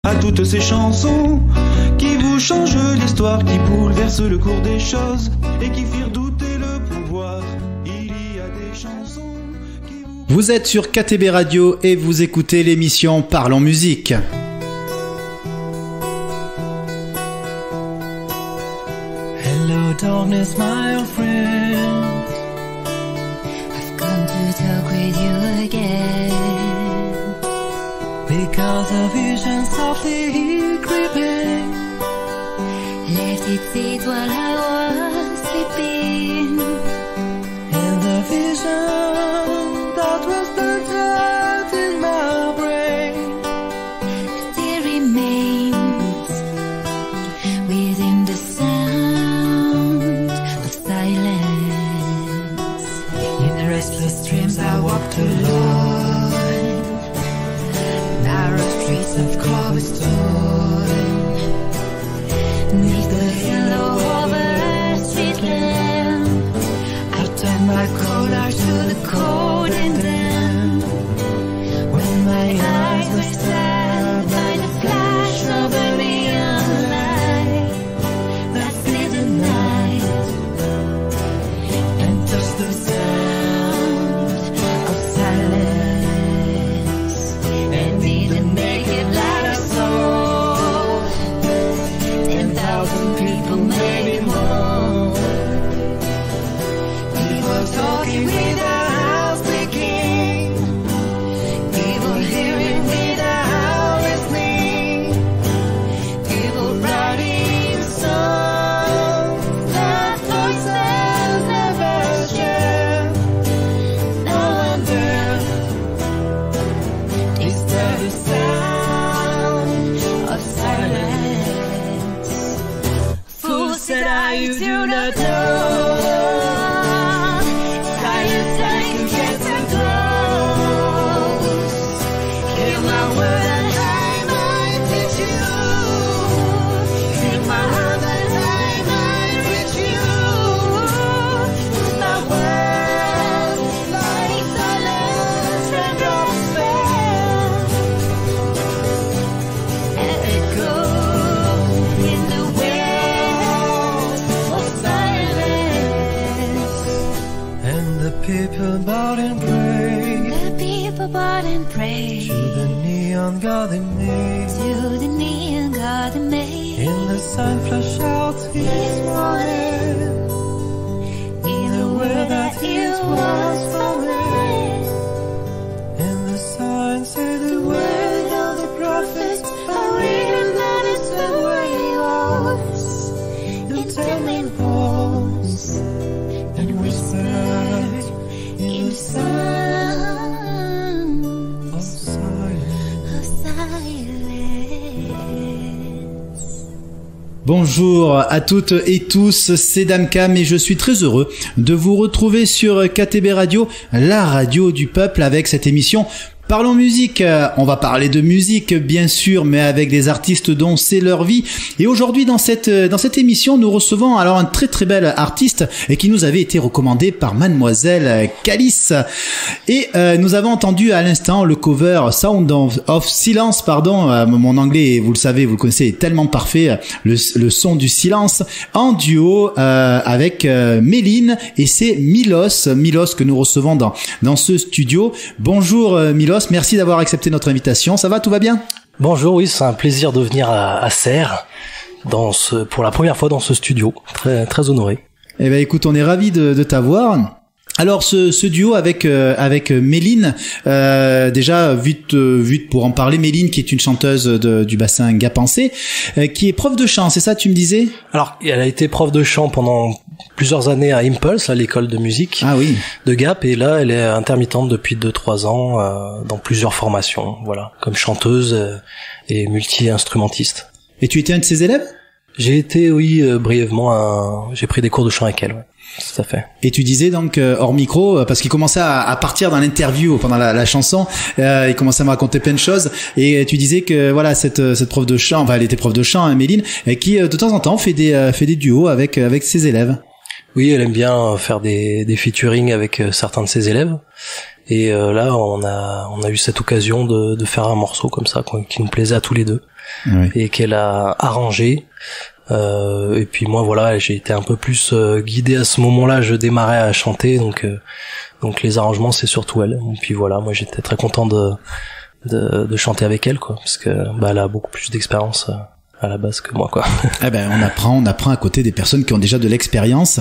À toutes ces chansons qui vous changent l'histoire, qui bouleversent le cours des choses et qui firent douter le pouvoir. Il y a des chansons qui Vous êtes sur KTB Radio et vous écoutez l'émission Parlons Musique. Hello darkness my old friend, I've come to talk with you again, because a vision softly creeping left its seat while I was sleeping, and the vision that was burnt out in my brain still remains within the sound of silence. In the restless dreams I walked alone, narrow streets of cobblestone, neath the halo of a street lamp, I turned my collar to the cold and damp. When my eyes were stabbed by the flash of a neon light that split the night and touched the sound of silence, and in the naked light I saw 10,000 people, maybe more. People talking without speaking, people hearing without listening, people writing songs that voices never share. No wonder it's the sound of silence. Fool said I, you do not know. Silence I can get so close. Hear my word and I might teach you. Take my hand and I might reach you. Use my words like silence and drop a spell, and echo in the wells of silence. And the people bowed and prayed, the people bowed and prayed to the neon god they made, to the neon god they made. In the sun flash out his warning, in the word that it was falling, and the sign said the word of the prophets are written that it's the way it was. You tell me voice and whispered in the sound of silence. Bonjour à toutes et tous, c'est Damcam et je suis très heureux de vous retrouver sur KTB Radio, la radio du peuple, avec cette émission Parlons Musique. On va parler de musique bien sûr, mais avec des artistes dont c'est leur vie. Et aujourd'hui dans cette émission, nous recevons alors un très très bel artiste et qui nous avait été recommandé par Mademoiselle Calice. Et nous avons entendu à l'instant le cover Sound of Silence, pardon, mon anglais, vous le savez, vous le connaissez, est tellement parfait, le son du silence, en duo avec Méline, et c'est Milos que nous recevons dans ce studio. Bonjour Milos, merci d'avoir accepté notre invitation. Ça va, tout va bien ? Bonjour, oui, c'est un plaisir de venir à Serres pour la première fois dans ce studio. Très, très honoré. Eh ben, écoute, on est ravis de t'avoir. Alors ce duo avec Méline, déjà vite pour en parler, Méline qui est une chanteuse du bassin gapençais, qui est prof de chant, c'est ça tu me disais ? Alors elle a été prof de chant pendant plusieurs années à Impulse, à l'école de musique de Gap, et là elle est intermittente depuis 2-3 ans dans plusieurs formations, voilà, comme chanteuse et multi-instrumentiste. Et tu étais un de ses élèves ? J'ai été, oui, brièvement, j'ai pris des cours de chant avec elle, ouais. Tout à fait. Et tu disais donc hors micro, parce qu'il commençait à partir dans l'interview pendant la chanson, il commençait à me raconter plein de choses, et tu disais que voilà cette prof de chant, enfin elle était prof de chant, hein, Méline, et qui de temps en temps fait des duos avec ses élèves. Oui, elle aime bien faire des featuring avec certains de ses élèves. Et là, on a eu cette occasion de faire un morceau comme ça, qui nous plaisait à tous les deux, et qu'elle a arrangé. Et puis moi, voilà, j'ai été un peu plus guidé à ce moment-là. Je démarrais à chanter, donc les arrangements, c'est surtout elle. Et puis voilà, moi, j'étais très content de chanter avec elle, quoi, parce que elle a beaucoup plus d'expérience à la base que moi, quoi. Eh ben, on apprend à côté des personnes qui ont déjà de l'expérience.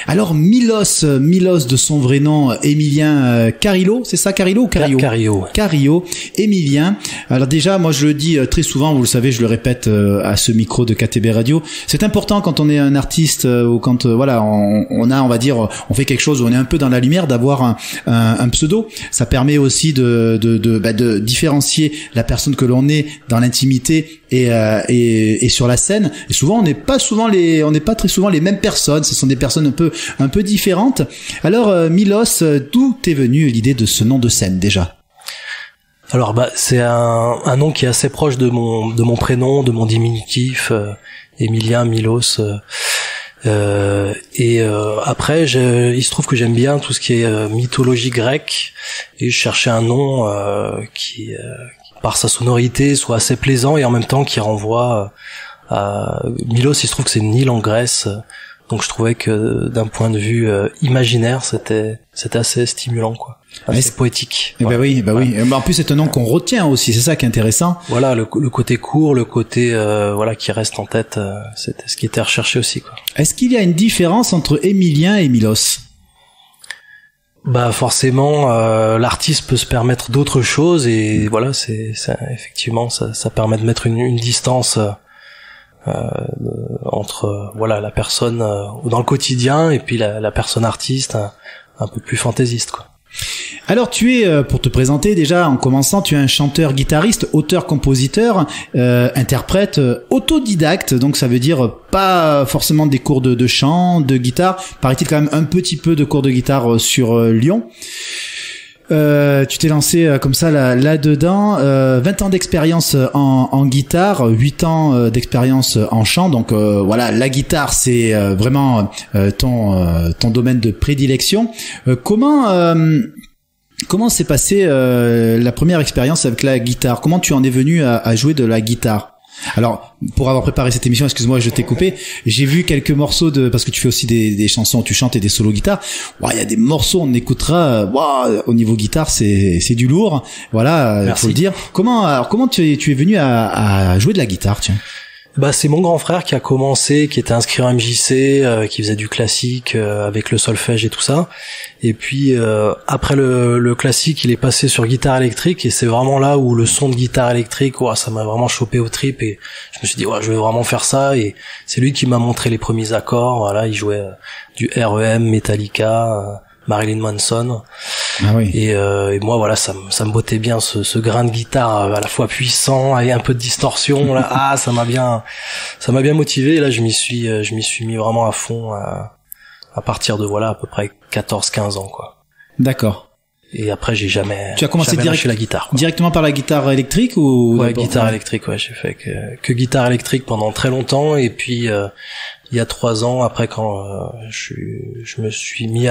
Alors, Milos de son vrai nom, Emilien Carillo, c'est ça, Carillo ou Carillo? Carillo, Emilien. Alors déjà, moi je le dis très souvent, vous le savez, je le répète à ce micro de KTB Radio, c'est important quand on est un artiste ou quand voilà, on va dire, on fait quelque chose où on est un peu dans la lumière, d'avoir un pseudo. Ça permet aussi de différencier la personne que l'on est dans l'intimité et sur la scène. Et souvent on n'est pas très souvent les mêmes personnes, ce sont des personnes un peu différentes. Alors Milos, d'où t'es venue l'idée de ce nom de scène déjà? Alors c'est un nom qui est assez proche de mon prénom, de mon diminutif, Emilien, Milos. Après, il se trouve que j'aime bien tout ce qui est mythologie grecque, et je cherchais un nom qui par sa sonorité soit assez plaisant et en même temps qui renvoie à Milos. Il se trouve que c'est une île en Grèce, donc je trouvais que d'un point de vue imaginaire, c'était assez stimulant, quoi. Assez poétique. Voilà. Oui. En plus, c'est un nom qu'on retient aussi, c'est ça qui est intéressant. Voilà, le côté court, le côté qui reste en tête, c'était ce qui était recherché aussi, quoi. Est-ce qu'il y a une différence entre Emilien et Milos? Forcément, l'artiste peut se permettre d'autres choses, et voilà, c'est effectivement ça permet de mettre une distance entre la personne dans le quotidien et puis la personne artiste un peu plus fantaisiste, quoi. Alors tu es, pour te présenter déjà en commençant, tu es un chanteur, guitariste, auteur, compositeur, interprète, autodidacte, donc ça veut dire pas forcément des cours de chant, de guitare, paraît-il quand même un petit peu de cours de guitare sur Lyon. Tu t'es lancé comme ça là-dedans, 20 ans d'expérience en guitare, 8 ans d'expérience en chant, donc voilà, la guitare c'est vraiment ton domaine de prédilection. Comment s'est passée la première expérience avec la guitare? Comment tu en es venu à jouer de la guitare? Alors, pour avoir préparé cette émission, excuse-moi, je t'ai coupé. J'ai vu quelques morceaux parce que tu fais aussi des chansons où tu chantes et des solos guitare. Il y a des morceaux, on écoutera. Au niveau guitare, c'est du lourd. Voilà, il faut le dire. Comment tu es venu à jouer de la guitare, tiens? C'est mon grand frère qui a commencé, qui était inscrit en MJC, qui faisait du classique avec le solfège et tout ça. Et puis après le classique, il est passé sur guitare électrique, et c'est vraiment là où le son de guitare électrique, ça m'a vraiment chopé au trip, et je me suis dit je vais vraiment faire ça. Et c'est lui qui m'a montré les premiers accords. Voilà, il jouait du R.E.M., Metallica, Marilyn Manson. Ah oui. Et moi voilà, ça me bottait bien ce grain de guitare à la fois puissant et un peu de distorsion là. ça m'a bien motivé, et là je m'y suis mis vraiment à fond à partir de à peu près 14-15 ans, quoi. D'accord. Et après j'ai jamais tu as commencé lâché la guitare, quoi. Directement par la guitare électrique ou guitare électrique, j'ai fait que guitare électrique pendant très longtemps, et puis il y a 3 ans, après quand je me suis mis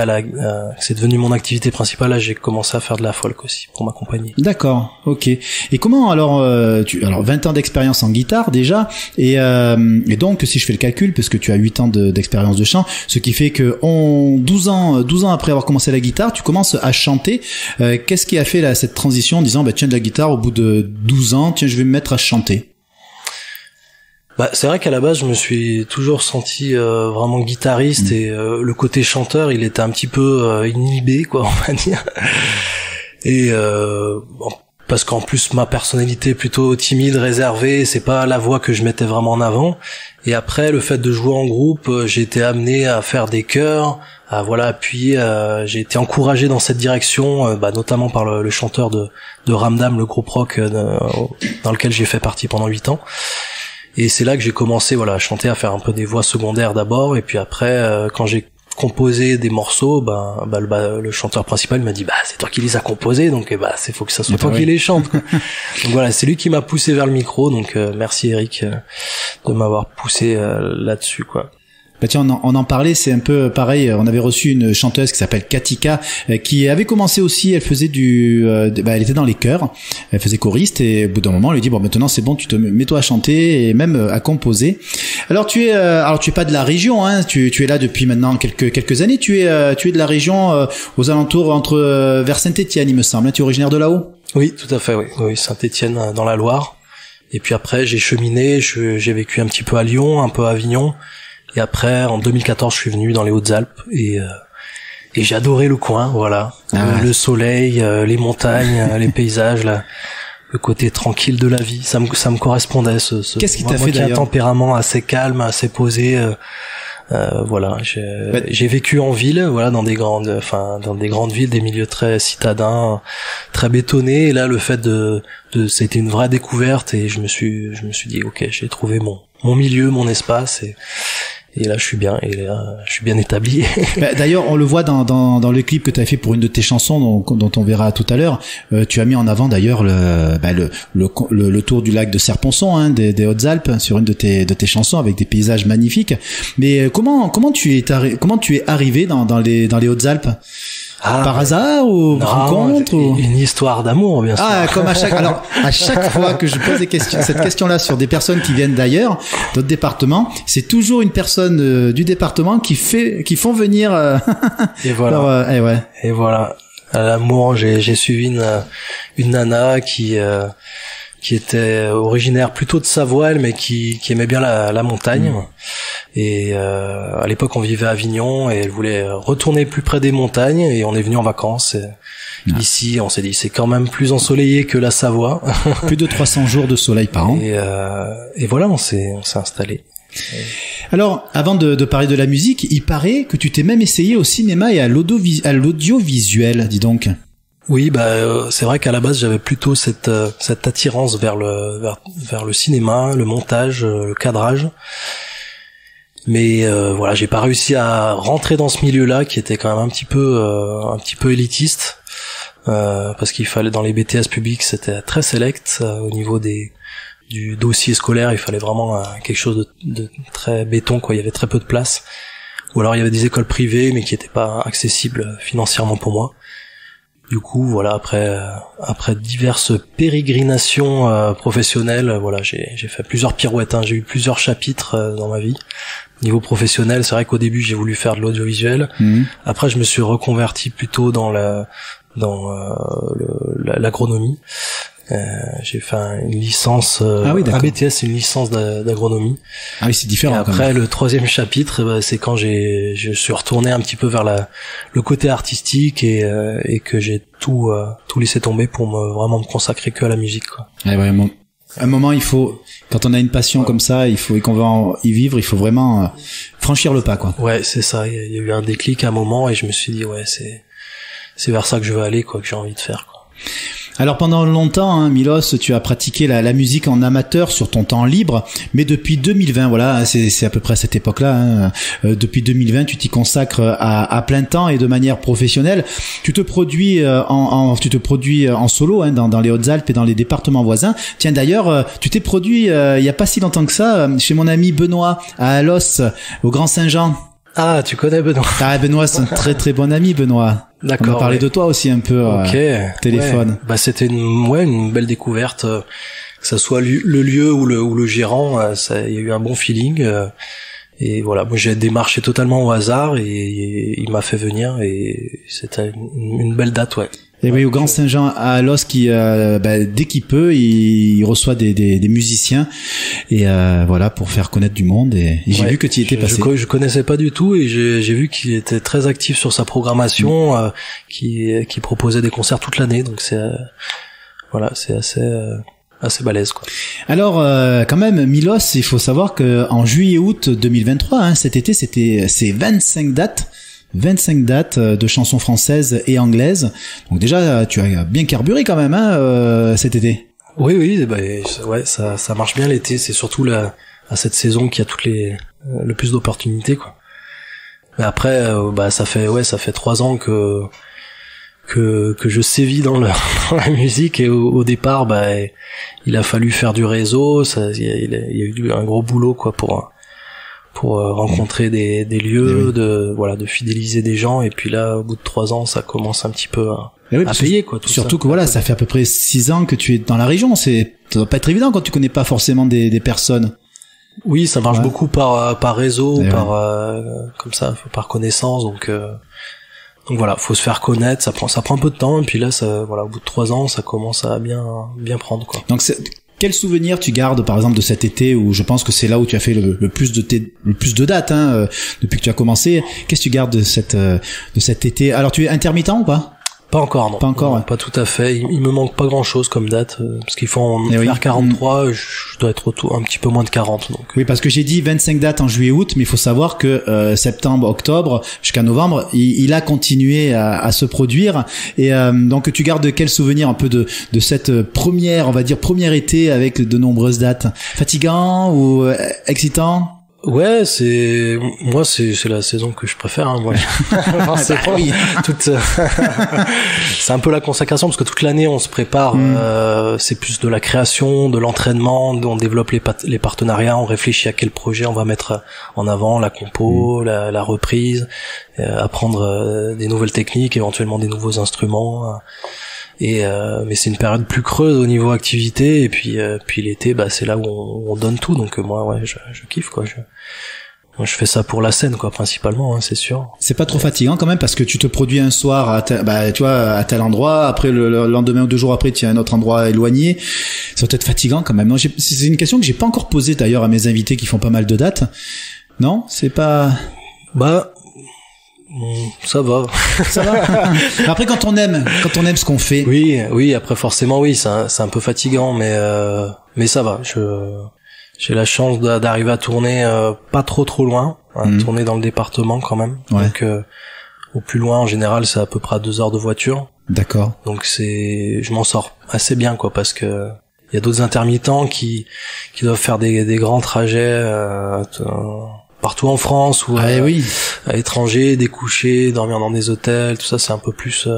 c'est devenu mon activité principale, là j'ai commencé à faire de la folk aussi pour m'accompagner. D'accord, ok. Et comment alors 20 ans d'expérience en guitare déjà, et donc si je fais le calcul, parce que tu as 8 ans d'expérience de chant, ce qui fait que 12 ans après avoir commencé la guitare, tu commences à chanter. Qu'est-ce qui a fait cette transition en disant tiens, de la guitare au bout de 12 ans, tiens, je vais me mettre à chanter? C'est vrai qu'à la base je me suis toujours senti vraiment guitariste, et le côté chanteur il était un petit peu inhibé, quoi, on va dire. Et parce qu'en plus ma personnalité est plutôt timide, réservée, c'est pas la voix que je mettais vraiment en avant. Et après, le fait de jouer en groupe, j'ai été amené à faire des chœurs, à appuyer, j'ai été encouragé dans cette direction, notamment par le chanteur de Ramdam, le groupe rock dans lequel j'ai fait partie pendant 8 ans. Et c'est là que j'ai commencé à chanter, à faire un peu des voix secondaires d'abord, et puis après quand j'ai composé des morceaux, le chanteur principal m'a dit c'est toi qui les as composés, donc faut que ça soit toi qui les chante, quoi. Donc voilà, c'est lui qui m'a poussé vers le micro, donc merci Eric de m'avoir poussé là-dessus, quoi. Bah tiens, on en parlait, c'est un peu pareil. On avait reçu une chanteuse qui s'appelle Katika, qui avait commencé aussi. Elle faisait elle était dans les chœurs, elle faisait choriste, et au bout d'un moment, on lui dit bon, maintenant c'est bon, mets-toi à chanter et même à composer. Alors tu es pas de la région, hein. Tu es là depuis maintenant quelques années. Tu es de la région aux alentours vers Saint-Étienne, il me semble. Tu es originaire de là-haut? Oui, tout à fait. Oui, Saint-Étienne dans la Loire. Et puis après, j'ai cheminé. J'ai vécu un petit peu à Lyon, un peu à Avignon. Et après, en 2014, je suis venu dans les Hautes-Alpes et j'ai adoré le coin, voilà. Le soleil, les montagnes, les paysages, le côté tranquille de la vie, ça me correspondait. Qu'est-ce qui t'a fait d'ailleurs? Un tempérament assez calme, assez posé. Voilà, j'ai vécu en ville, voilà, dans des grandes villes, des milieux très citadins, très bétonnés. Et là, le fait c'était une vraie découverte et je me suis dit, ok, j'ai trouvé mon milieu, mon espace et là je suis bien établi. D'ailleurs, on le voit dans le clip que tu as fait pour une de tes chansons dont on verra tout à l'heure. Tu as mis en avant d'ailleurs le tour du lac de Serponçon, hein, des Hautes-Alpes, sur une de tes chansons avec des paysages magnifiques. Mais comment tu es arrivé dans les Hautes-Alpes? Par hasard ou rencontre une histoire d'amour, bien sûr. Comme à chaque fois que je pose cette question-là sur des personnes qui viennent d'ailleurs, d'autres départements, c'est toujours une personne du département qui font venir. Et voilà. Et voilà. À l'amour, j'ai suivi une nana qui était originaire plutôt de Savoie, mais qui aimait bien la montagne. Et à l'époque, on vivait à Avignon et elle voulait retourner plus près des montagnes et on est venu en vacances. Ici, on s'est dit, c'est quand même plus ensoleillé que la Savoie. Plus de 300 jours de soleil par an. Et voilà, on s'est installé. Alors, avant de parler de la musique, il paraît que tu t'es même essayé au cinéma et à l'audiovisuel, dis donc. Oui, c'est vrai qu'à la base j'avais plutôt cette attirance vers le cinéma, le montage, le cadrage. Mais voilà, j'ai pas réussi à rentrer dans ce milieu-là qui était quand même un petit peu élitiste, parce qu'il fallait, dans les BTS publics, c'était très select au niveau du dossier scolaire, il fallait vraiment quelque chose de très béton, quoi. Il y avait très peu de place. Ou alors il y avait des écoles privées mais qui étaient pas accessibles financièrement pour moi. Du coup, voilà, après diverses pérégrinations professionnelles, voilà, j'ai fait plusieurs pirouettes, hein, j'ai eu plusieurs chapitres dans ma vie. Niveau professionnel, c'est vrai qu'au début, j'ai voulu faire de l'audiovisuel. Après, je me suis reconverti plutôt dans l'agronomie. J'ai fait une licence, un BTS, c'est une licence d'agronomie. Ah oui, c'est différent. Et après, le troisième chapitre, c'est quand je suis retourné un petit peu vers le côté artistique et que j'ai tout laissé tomber pour vraiment me consacrer que à la musique, quoi. Ouais, vraiment. À un moment, quand on a une passion comme ça, et qu'on veut y vivre, il faut vraiment franchir le pas, quoi. Ouais, c'est ça. Il y a eu un déclic à un moment et je me suis dit, ouais, c'est vers ça que je veux aller, quoi, que j'ai envie de faire, quoi. Alors pendant longtemps, hein, Milos, tu as pratiqué la musique en amateur sur ton temps libre, mais depuis 2020, voilà, c'est à peu près à cette époque-là, hein, depuis 2020, tu t'y consacres à plein temps et de manière professionnelle. Tu te produis en solo, hein, dans les Hautes-Alpes et dans les départements voisins. Tiens, d'ailleurs, tu t'es produit il y a pas si longtemps que ça chez mon ami Benoît à Alos, au Grand Saint-Jean. Ah, tu connais Benoît? Ah, Benoît, c'est un très très bon ami, Benoît. D'accord. On a parlé de toi aussi un peu, téléphone. Ouais. C'était une belle découverte, que ça soit le lieu ou le gérant, il y a eu un bon feeling, et voilà, moi j'ai démarché totalement au hasard et il m'a fait venir et c'était une belle date, ouais. Et oui, au Grand Saint-Jean à Alos, qui dès qu'il peut, il reçoit des musiciens et voilà, pour faire connaître du monde. Et j'ai vu que tu y étais passé. Je connaissais pas du tout et j'ai vu qu'il était très actif sur sa programmation, qui proposait des concerts toute l'année. Donc c'est assez balèze, quoi. Alors quand même, Milos, il faut savoir que en juillet-août 2023, hein, cet été, c'est 25 dates de chansons françaises et anglaises. Donc déjà, tu as bien carburé quand même, hein, cet été. Oui, ouais, ça marche bien l'été. C'est surtout à cette saison qu'il y a le plus d'opportunités, quoi. Mais après, ça fait 3 ans que je sévis dans la musique et au départ, il a fallu faire du réseau. Il y a eu un gros boulot, quoi, rencontrer des lieux, de fidéliser des gens. Et puis là, au bout de 3 ans, ça commence un petit peu à payer, quoi. Surtout que voilà, ça fait à peu près 6 ans que tu es dans la région. Ça doit pas être évident quand tu connais pas forcément des personnes. Oui, ça marche beaucoup par réseau, comme ça, par connaissance. Donc voilà, faut se faire connaître. Ça prend un peu de temps. Et puis là, au bout de 3 ans, ça commence à bien prendre, quoi. Donc quel souvenir tu gardes, par exemple, de cet été où je pense que c'est là où tu as fait le plus de dates, depuis que tu as commencé. Qu'est-ce que tu gardes de cet été? Alors, tu es intermittent ou pas? Pas encore, non. Pas encore, non, pas tout à fait. Il me manque pas grand-chose comme date, parce qu'il faut en faire 43, je dois être un petit peu moins de 40. Donc. Oui, parce que j'ai dit 25 dates en juillet-août, mais il faut savoir que septembre, octobre, jusqu'à novembre, il a continué à se produire. Et donc tu gardes quel souvenir un peu de cette première été avec de nombreuses dates? Fatigant ou excitant? Ouais, c'est la saison que je préfère, moi. C'est c'est un peu la consacration parce que toute l'année on se prépare, c'est plus de la création, de l'entraînement, on développe les partenariats, on réfléchit à quel projet on va mettre en avant, la compo, la reprise, apprendre des nouvelles techniques, éventuellement des nouveaux instruments. Mais c'est une période plus creuse au niveau activité, et puis l'été, c'est là où on donne tout. Donc moi, je kiffe, quoi. Moi, je fais ça pour la scène, quoi, principalement, c'est sûr. C'est pas trop fatigant quand même, parce que tu te produis un soir à tel endroit, après le lendemain ou 2 jours après, tu es à un autre endroit éloigné. Ça doit être fatigant quand même. Moi, c'est une question que j'ai pas encore posée d'ailleurs à mes invités qui font pas mal de dates. Non, c'est pas. Ça va. Ça va. Après, quand on aime ce qu'on fait. Oui, après forcément, oui, c'est un peu fatigant, mais ça va. J'ai la chance d'arriver à tourner pas trop loin, tourner dans le département quand même. Ouais. Donc au plus loin, en général, c'est à peu près à 2 heures de voiture. D'accord. Donc je m'en sors assez bien, quoi, parce que il y a d'autres intermittents qui doivent faire des grands trajets partout en France ou à l'étranger, découcher, dormir dans des hôtels, tout ça, c'est un peu plus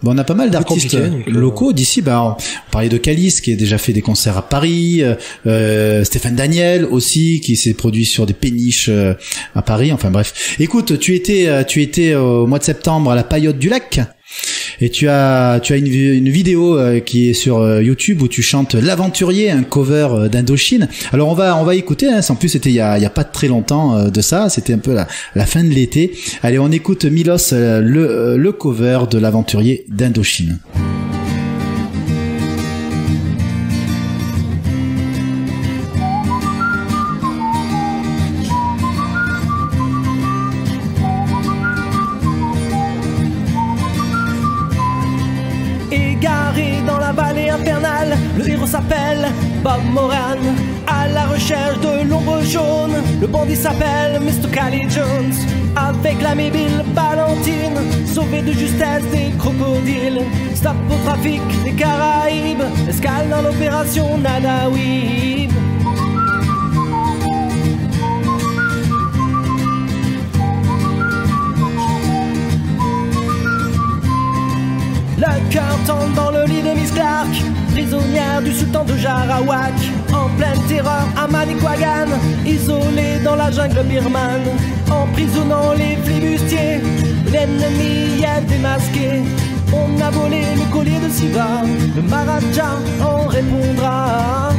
on a pas mal d'artistes locaux d'ici. On parlait de Calice qui a déjà fait des concerts à Paris, Stéphane Daniel aussi qui s'est produit sur des péniches à Paris. Enfin bref. Écoute, tu étais au mois de septembre à la Paillote du Lac. Et tu as une vidéo qui est sur YouTube où tu chantes L'Aventurier, un cover d'Indochine. Alors on va écouter, en plus c'était il y a pas très longtemps de ça, c'était un peu la fin de l'été. Allez, on écoute Milos, le cover de L'Aventurier d'Indochine. Le héros s'appelle Bob Moran, à la recherche de l'ombre jaune. Le bandit s'appelle Mr. Cali Jones. Avec l'ami Bill Ballantine, sauvé de justesse des crocodiles. Stop au trafic des Caraïbes, escale dans l'opération Nadaouib. Le cœur tendre dans le lit de Miss Clark, prisonnière du sultan de Jarawak. En pleine terreur à Manicouagan, isolée dans la jungle birmane. Emprisonnant les flibustiers, l'ennemi est démasqué. On a volé le collier de Siva, le Maharaja en répondra.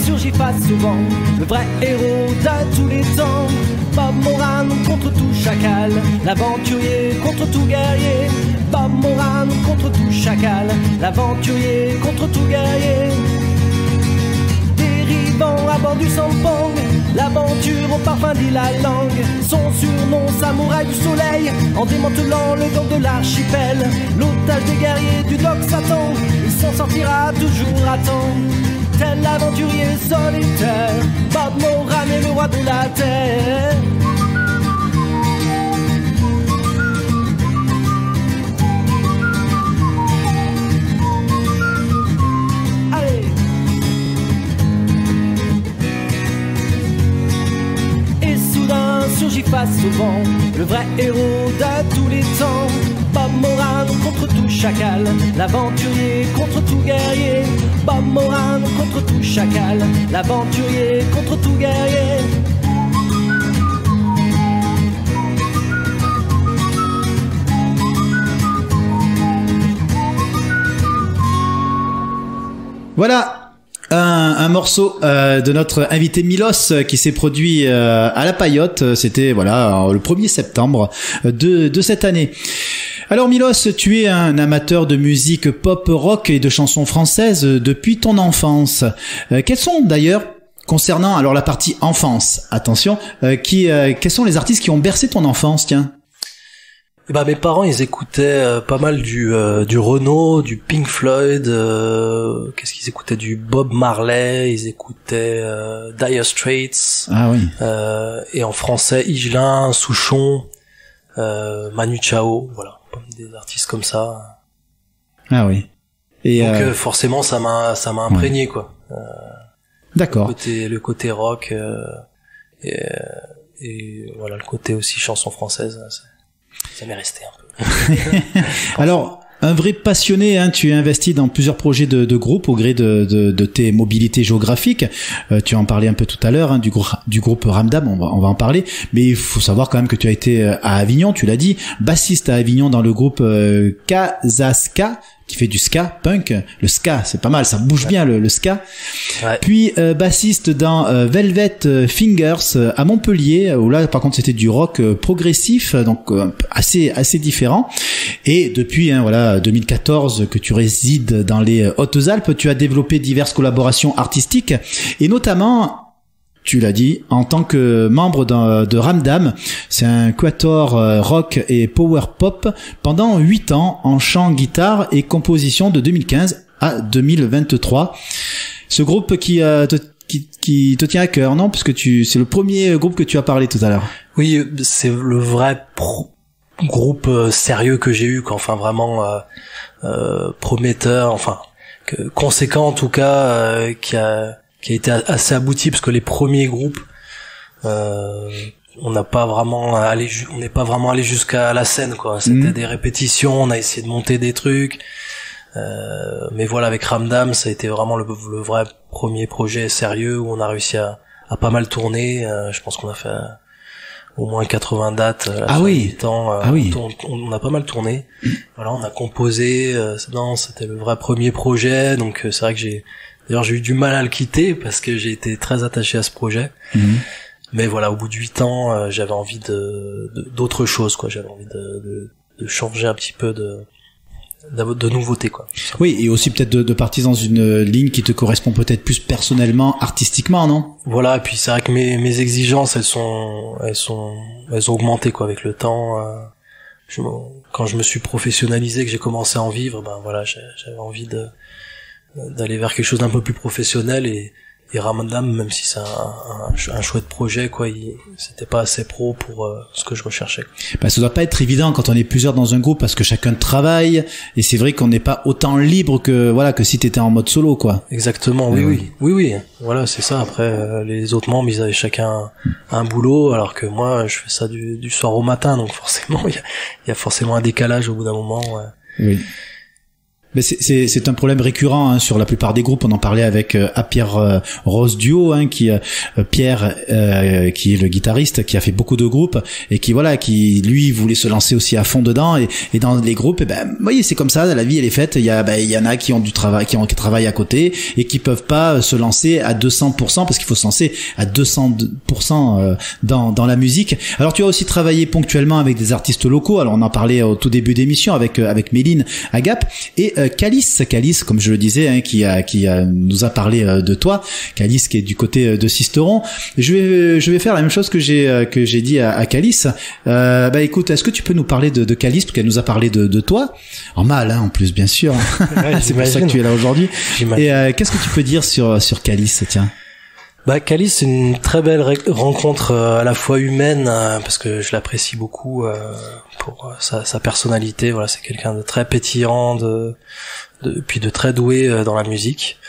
Surgit face au vent, le vrai héros de tous les temps. Bob Moran contre tout chacal, l'aventurier contre tout guerrier. Bob Moran contre tout chacal, l'aventurier contre tout guerrier. Dérivant à bord du Sampang, l'aventure au parfum dit la langue. Son surnom, samouraï du soleil, en démantelant le gang de l'archipel. L'otage des guerriers du Doc Satan, il s'en sortira toujours à temps. Tel l'aventurier solitaire, Bob Moran est le roi de la terre. Allez. face au vent, le vrai héros de tous les temps. Bob Moran contre tout chacal, l'aventurier contre tout guerrier. Bob Moran contre tout chacal, l'aventurier contre tout guerrier. Voilà un morceau de notre invité Milos qui s'est produit à la Paillote. C'était voilà le 1er septembre de cette année. Alors Milos, tu es un amateur de musique pop rock et de chansons françaises depuis ton enfance. Quels sont d'ailleurs, concernant alors la partie enfance, attention, quels sont les artistes qui ont bercé ton enfance, tiens? Bah mes parents ils écoutaient pas mal du Renaud, du Pink Floyd, qu'est-ce qu'ils écoutaient, du Bob Marley, ils écoutaient Dire Straits. Ah oui. Et en français Higelin, Souchon, Manu Chao, voilà, des artistes comme ça. Ah oui. Et donc forcément ça m'a imprégné quoi. D'accord. Le côté rock et voilà le côté aussi chanson française. Ça m'est resté un peu. Alors, un vrai passionné, hein, tu es investi dans plusieurs projets de groupe au gré de tes mobilités géographiques. Tu en parlais un peu tout à l'heure, hein, du groupe Ramdam, on va en parler. Mais il faut savoir quand même que tu as été à Avignon, tu l'as dit, bassiste à Avignon dans le groupe Kazaska, qui fait du ska, punk. Le ska, c'est pas mal, ça bouge bien le ska. Ouais. Puis bassiste dans Velvet Fingers à Montpellier, où là par contre c'était du rock progressif, donc assez différent. Et depuis voilà 2014 que tu résides dans les Hautes-Alpes, tu as développé diverses collaborations artistiques et notamment, tu l'as dit, en tant que membre de Ramdam, c'est un quatuor rock et power pop pendant 8 ans en chant, guitare et composition de 2015 à 2023. Ce groupe qui te tient à cœur, non? Puisque c'est le premier groupe que tu as parlé tout à l'heure. Oui, c'est le vrai groupe sérieux que j'ai eu, enfin vraiment prometteur, enfin conséquent en tout cas, qui a été assez abouti, parce que les premiers groupes on n'est pas vraiment allé jusqu'à la scène quoi. C'était des répétitions, on a essayé de monter des trucs, mais voilà, avec Ramdam ça a été vraiment le vrai premier projet sérieux où on a réussi à pas mal tourner. Je pense qu'on a fait au moins 80 dates. Ah oui. On a pas mal tourné. Voilà, on a composé. C'était le vrai premier projet, donc c'est vrai que j'ai eu du mal à le quitter parce que j'ai été très attaché à ce projet. Mais voilà, au bout de 8 ans, j'avais envie d'autre chose, quoi. J'avais envie de changer un petit peu de nouveauté, quoi. Oui, et aussi peut-être de partir dans une ligne qui te correspond peut-être plus personnellement, artistiquement, non? Voilà, et puis c'est vrai que mes exigences, elles ont augmenté, quoi, avec le temps. Quand je me suis professionnalisé, que j'ai commencé à en vivre, ben voilà, j'avais envie d'aller vers quelque chose d'un peu plus professionnel, et Ramdam, même si c'est un chouette projet, quoi, c'était pas assez pro pour ce que je recherchais. Bah, ça doit pas être évident quand on est plusieurs dans un groupe, parce que chacun travaille, et c'est vrai qu'on n'est pas autant libre que si t'étais en mode solo, quoi. Exactement, oui. Voilà, c'est ça. Après, les autres membres, ils avaient chacun un boulot, alors que moi, je fais ça du soir au matin, donc forcément, il y a forcément un décalage au bout d'un moment. Ouais. Oui. Mais c'est un problème récurrent, hein, sur la plupart des groupes. On en parlait avec Pierre Rose Duo, hein, Pierre qui est le guitariste, qui a fait beaucoup de groupes et qui lui voulait se lancer aussi à fond dedans, et dans les groupes, vous voyez, c'est comme ça, la vie elle est faite. Il y en a qui ont du travail, qui travaillent à côté et qui peuvent pas se lancer à 200%, parce qu'il faut se lancer à 200% dans la musique. Alors tu as aussi travaillé ponctuellement avec des artistes locaux. Alors on en parlait au tout début d'émission avec Méline Agap et Calice, comme je le disais, hein, qui nous a parlé de toi. Calice qui est du côté de Sisteron. Je vais faire la même chose que j'ai dit à Calice. Écoute, est-ce que tu peux nous parler de Calice, parce qu'elle nous a parlé de toi en mal, hein, en plus, bien sûr. Ouais, c'est pour ça que tu es là aujourd'hui. Et qu'est-ce que tu peux dire sur Calice, tiens? Calice, c'est une très belle rencontre, à la fois humaine, parce que je l'apprécie beaucoup pour sa personnalité. Voilà, c'est quelqu'un de très pétillant, puis de très doué dans la musique.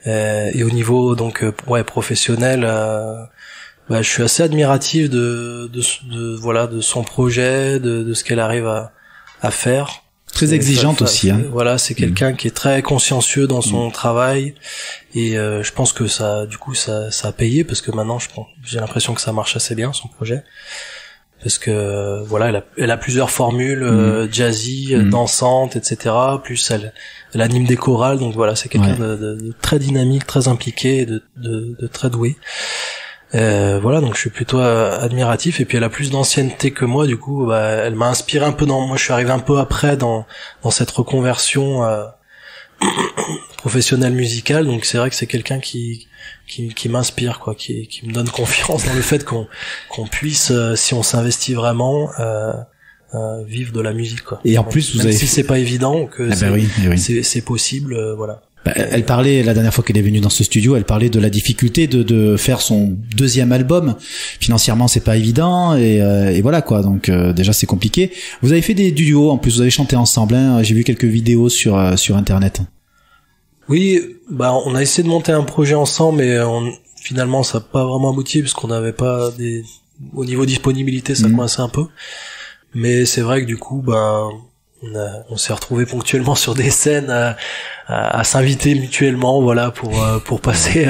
Et au niveau donc professionnel, je suis assez admiratif de son projet, de ce qu'elle arrive à faire. Très exigeante aussi, hein. Voilà, c'est quelqu'un qui est très consciencieux dans son travail, et je pense que ça a payé, parce que maintenant j'ai l'impression que ça marche assez bien, son projet, parce que voilà, elle a plusieurs formules jazzy, dansantes, etc. Plus elle anime des chorales, donc voilà, c'est quelqu'un de très dynamique, très impliqué, et de très doué. Voilà, donc je suis plutôt admiratif, et puis elle a plus d'ancienneté que moi, du coup elle m'a inspiré un peu moi je suis arrivé un peu après dans cette reconversion professionnelle musicale, donc c'est vrai que c'est quelqu'un qui m'inspire, quoi, qui me donne confiance dans le fait qu'on puisse, si on s'investit vraiment, vivre de la musique, quoi. Et en plus, même si c'est pas évident, que c'est possible, voilà. Elle parlait, la dernière fois qu'elle est venue dans ce studio, elle parlait de la difficulté de faire son deuxième album. Financièrement, c'est pas évident, et voilà, quoi. Donc déjà, c'est compliqué. Vous avez fait des duos, en plus vous avez chanté ensemble, hein. J'ai vu quelques vidéos sur internet. Oui, on a essayé de monter un projet ensemble, mais finalement ça n'a pas vraiment abouti, parce qu'on n'avait pas au niveau disponibilité, ça coinçait un peu. Mais c'est vrai que du coup, on s'est retrouvés ponctuellement sur des scènes à s'inviter mutuellement, voilà, pour passer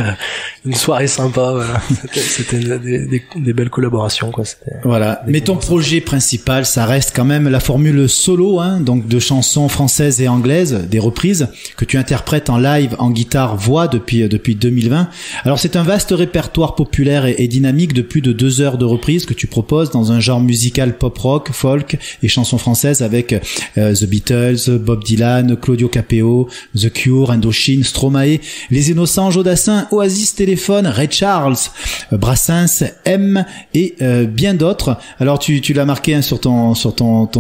une soirée sympa, voilà. C'était des belles collaborations, quoi. Voilà. Mais ton projet principal, ça reste quand même la formule solo, hein, donc de chansons françaises et anglaises, des reprises que tu interprètes en live, en guitare, voix depuis 2020. Alors c'est un vaste répertoire populaire et dynamique de plus de 2 heures de reprises que tu proposes dans un genre musical pop rock, folk et chansons françaises avec The Beatles, Bob Dylan, Claudio Capeo, The Cure, Indochine, Stromae, Les Innocents, Jodassin, Oasis, Téléphone, Ray Charles, Brassens, M et bien d'autres. Alors tu l'as marqué, hein, sur ton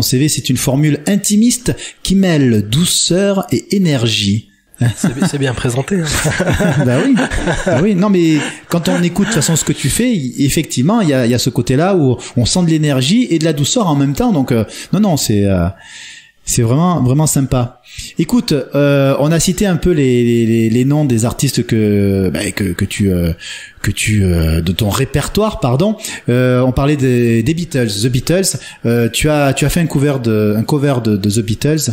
CV, c'est une formule intimiste qui mêle douceur et énergie. C'est bien présenté, hein. Oui. Non, mais quand on écoute de toute façon ce que tu fais, effectivement, il y a ce côté-là où on sent de l'énergie et de la douceur en même temps. Donc non, c'est vraiment sympa. Écoute, on a cité un peu les noms des artistes que tu de ton répertoire, pardon. On parlait des Beatles, The Beatles. Tu as fait un cover de The Beatles,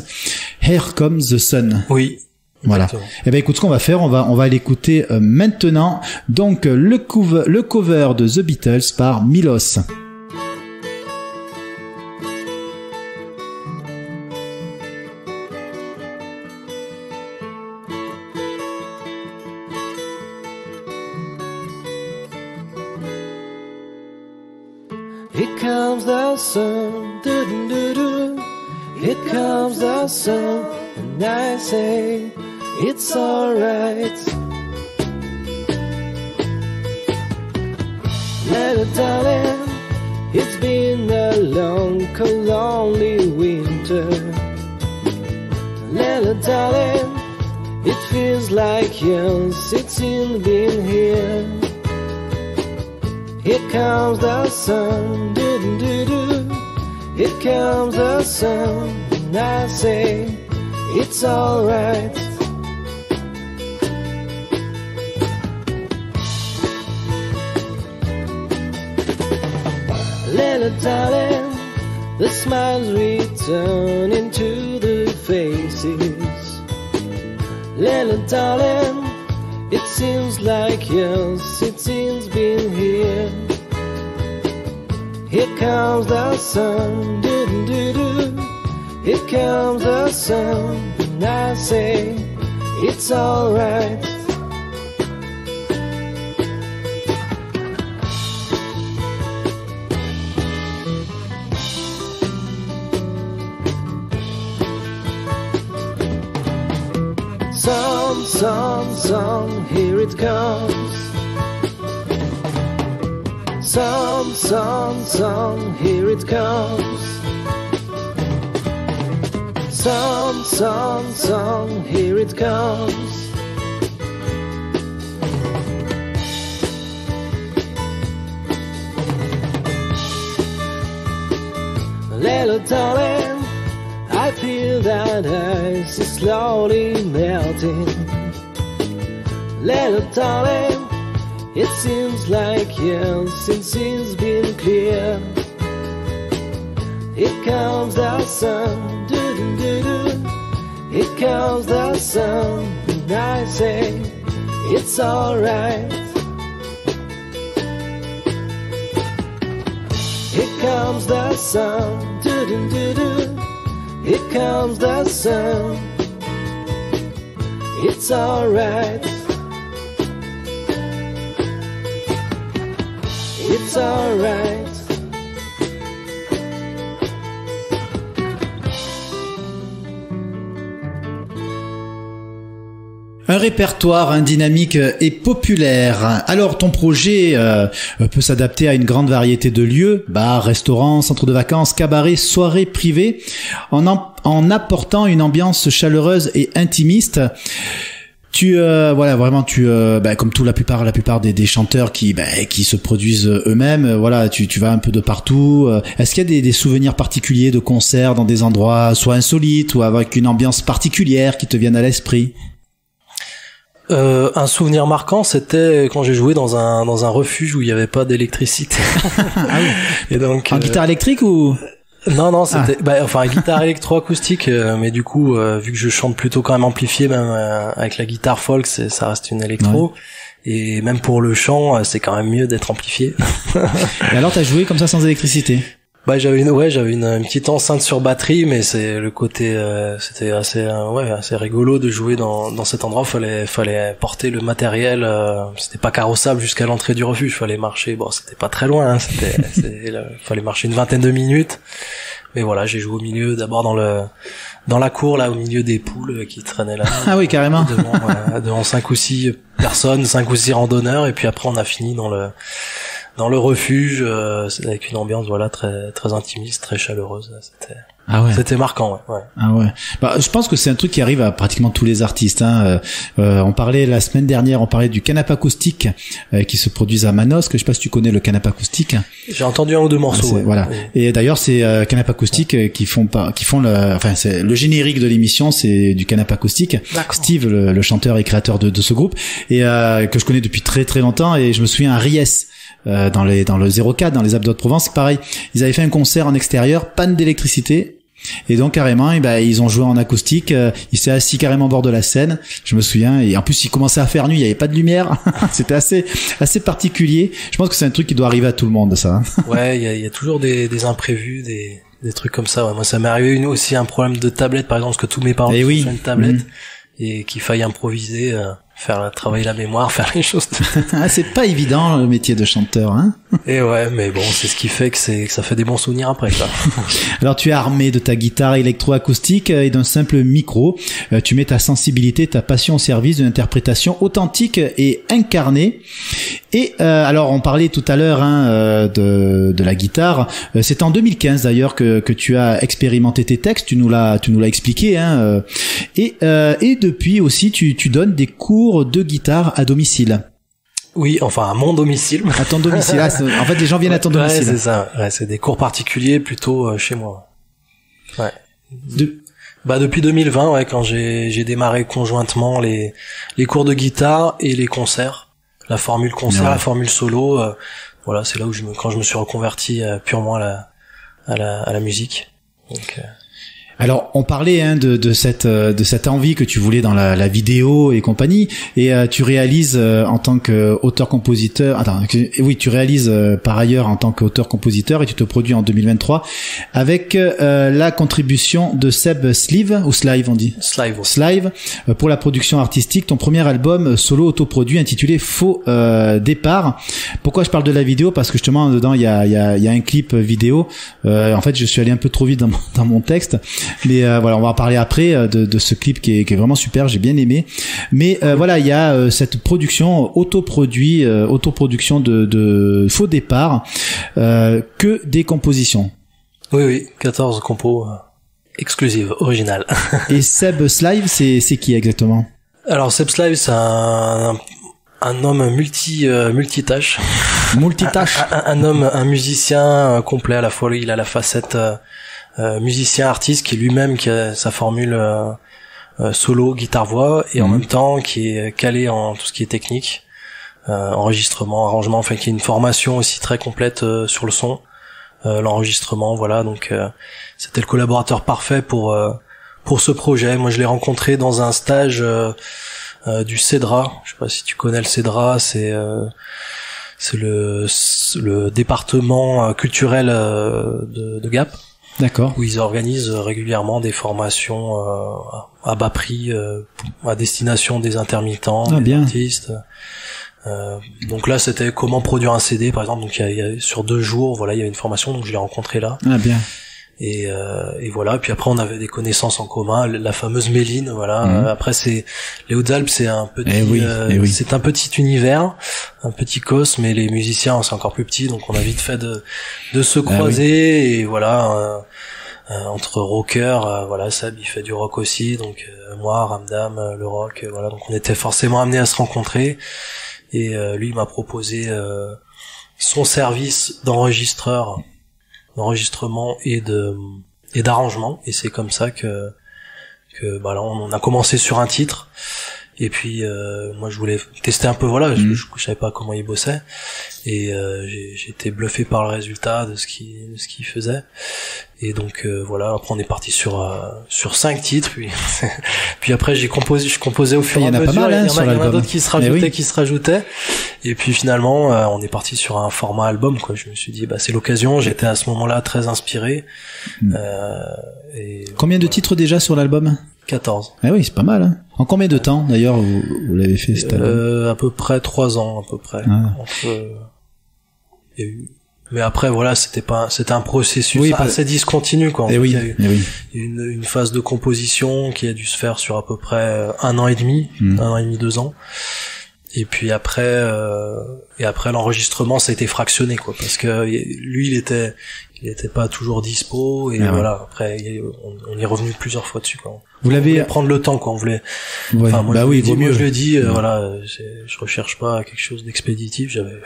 Here Comes the Sun. Oui. Voilà. Exactement. Eh ben écoute, ce qu'on va faire, on va l'écouter maintenant. Donc le cover de The Beatles par Milos. Here comes the sun, doo-doo-doo-doo. Here comes the sun, and I say it's alright. Little darling, it's been a long, cold, lonely winter. Little darling, it feels like years since you've been here. Here comes the sun, doo-doo-doo-doo. Here comes the sun, and I say it's alright. Little darling, the smiles return into the faces. Little darling, it seems like years since it's been here. Here comes the sun, doo-doo-doo-doo. Here comes the sun, and I say it's alright. Sun, here it comes. Sun, here it comes. Sun, here it comes. Little darling, I feel that ice is slowly melting. Little darling, It seems like years since it's been clear. Here comes the sun, do-do-do-do. Here comes the sun, and I say it's alright. Here comes the sun, do-do-do-do. Here comes the sun. It's alright. It's alright. Un répertoire dynamique et populaire. Alors ton projet peut s'adapter à une grande variété de lieux, bars, restaurants, centres de vacances, cabarets, soirées privées, en apportant une ambiance chaleureuse et intimiste. Tu comme la plupart des chanteurs qui se produisent eux-mêmes, tu vas un peu de partout. Est-ce qu'il y a des souvenirs particuliers de concerts dans des endroits soit insolites ou avec une ambiance particulière qui te viennent à l'esprit? Un souvenir marquant, c'était quand j'ai joué dans un refuge où il y avait pas d'électricité. Ah oui. Et donc guitare électrique ou? Non, c'était guitare électroacoustique, mais du coup vu que je chante plutôt quand même amplifié, même avec la guitare folk, ça reste une électro. Ouais. Et même pour le chant, c'est quand même mieux d'être amplifié. Et alors t'as joué comme ça sans électricité? J'avais une petite enceinte sur batterie, mais c'est le côté c'était assez rigolo de jouer dans cet endroit. Fallait porter le matériel, c'était pas carrossable jusqu'à l'entrée du refuge, fallait marcher, c'était pas très loin, fallait marcher une vingtaine de minutes. Mais voilà, j'ai joué au milieu, d'abord dans la cour là, au milieu des poules qui traînaient là. Ah oui, carrément. Devant 5 ou 6 personnes, 5 ou 6 randonneurs, et puis après on a fini dans le refuge, avec une ambiance très très intimiste, très chaleureuse. C'était marquant, ouais. Ah ouais. Je pense que c'est un truc qui arrive à pratiquement tous les artistes. On parlait la semaine dernière, du canapé acoustique qui se produit à Manosque. Je sais pas si tu connais le canapé acoustique. J'ai entendu un ou deux morceaux. Voilà. Et d'ailleurs, c'est canapé acoustique qui font c'est le générique de l'émission, c'est du canapé acoustique. D'accord. Steve, le chanteur et créateur de ce groupe, et que je connais depuis très très longtemps. Et je me souviens à Ries. Dans le 04, dans les Alpes d'Haute-Provence, pareil, ils avaient fait un concert en extérieur, panne d'électricité, et donc carrément ils ont joué en acoustique, il s'est assis carrément au bord de la scène, je me souviens, et en plus il commençait à faire nuit, il y avait pas de lumière. C'était assez particulier. Je pense que c'est un truc qui doit arriver à tout le monde, ça. Ouais, il y a toujours des imprévus, des trucs comme ça. Ouais. Moi ça m'est arrivé aussi un problème de tablette par exemple, parce que tous mes parents sont sur une tablette et qu'il faille improviser, faire travailler la mémoire, faire les choses. C'est pas évident le métier de chanteur, hein. Et ouais, mais bon, c'est ce qui fait que ça fait des bons souvenirs après, quoi. Alors tu es armé de ta guitare électroacoustique et d'un simple micro. Tu mets ta sensibilité, ta passion au service d'une interprétation authentique et incarnée. Et alors on parlait tout à l'heure de la guitare. C'est en 2015 d'ailleurs que tu as expérimenté tes textes. Tu nous l'as expliqué, hein. Et depuis aussi tu donnes des cours de guitare à domicile. Oui, enfin à mon domicile. À ton domicile. En fait, les gens viennent à ton domicile. Ouais, c'est ça. Ouais, c'est des cours particuliers plutôt chez moi. Ouais. Depuis 2020, ouais, quand j'ai démarré conjointement les cours de guitare et les concerts, la formule concert, la formule solo. Voilà, c'est là où quand je me suis reconverti purement à la musique. Donc, Alors, on parlait de cette envie que tu voulais dans la vidéo et compagnie, et tu réalises en tant qu'auteur-compositeur. Tu réalises par ailleurs en tant qu'auteur-compositeur, et tu te produis en 2023 avec la contribution de Seb Slive, ou Slive on dit. Slive pour la production artistique. Ton premier album solo autoproduit intitulé Faux Départ. Pourquoi je parle de la vidéo? Parce que justement dedans il y a un clip vidéo. En fait, je suis allé un peu trop vite dans mon texte. Mais voilà, on va en parler après de ce clip qui est vraiment super, j'ai bien aimé. Mais voilà, il y a cette production autoproduction de Faux Départ, que des compositions. Oui, 14 compos exclusives, originales. Et Seb Slive, c'est qui exactement? Alors Seb Slive, c'est un homme multitâche. Un musicien complet à la fois. Il a la facette musicien artiste qui lui-même qui a sa formule solo guitare voix, et en même temps qui est calé en tout ce qui est technique. enregistrement, arrangement, enfin qui est une formation aussi très complète sur le son, l'enregistrement, voilà. Donc c'était le collaborateur parfait pour ce projet. Moi, je l'ai rencontré dans un stage du CEDRA. Je sais pas si tu connais le CEDRA, c'est le département culturel de Gap. D'accord. Où ils organisent régulièrement des formations à bas prix à destination des intermittents, des artistes. Donc là, c'était comment produire un CD, par exemple. Donc il y a sur 2 jours, voilà, il y a une formation, donc je l'ai rencontré là. Ah bien. Et voilà. Puis après, on avait des connaissances en commun, la fameuse Méline, voilà. Après, c'est les Hautes-Alpes, c'est un petit, c'est un petit univers, un petit cosme, mais les musiciens, c'est encore plus petit, donc on a vite fait de se croiser et voilà. Entre rockers, voilà, Seb il fait du rock aussi, donc moi, Ramdam, le rock, voilà. Donc on était forcément amenés à se rencontrer. Et lui, il m'a proposé son service d'enregistrement et d'arrangement, et c'est comme ça que bah là on a commencé sur un titre, et puis moi je voulais tester un peu, voilà, je savais pas comment il bossait, et j'ai été bluffé par le résultat de ce qu'il faisait, et donc voilà, après on est parti sur 5 titres, puis après je composais au fur et à mesure, il y en a d'autres qui se rajoutaient, et puis finalement on est parti sur un format album, quoi. Je me suis dit bah c'est l'occasion, j'étais à ce moment-là très inspiré. Et combien de titres déjà sur l'album? 14. Ah oui, c'est pas mal, hein. En combien de temps d'ailleurs vous l'avez fait cet album? À peu près 3 ans à peu près. Mais après voilà, c'était un processus assez discontinu, quoi. Il y a eu une phase de composition qui a dû se faire sur à peu près 1 an et demi, 2 ans. Et puis après l'enregistrement, ça a été fractionné, quoi, parce que lui il était pas toujours dispo, et voilà. Après on y est revenu plusieurs fois dessus, quoi. Vous l'avez prendre le temps, quoi. On voulait. Enfin, moi, je lui ai dit, voilà, je recherche pas quelque chose d'expéditif. J'avais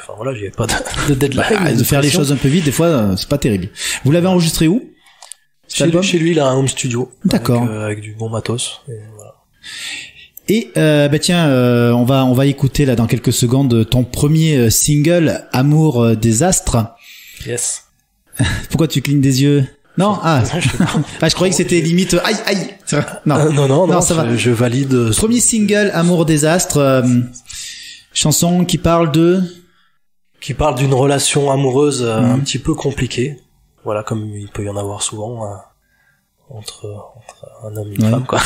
pas de deadline. De faire les choses un peu vite, des fois, c'est pas terrible. Vous l'avez enregistré où? Chez lui, il a un home studio. D'accord. Avec du bon matos. Et voilà. Et tiens, on va écouter là dans quelques secondes ton premier single, Amour des astres. Yes. Pourquoi tu clignes des yeux? Non, je croyais que c'était limite aïe. Non, ça va. Je valide. Premier single, Amour des astres, chanson qui parle d'une relation amoureuse un petit peu compliquée. Voilà, comme il peut y en avoir souvent entre un homme et une femme, quoi.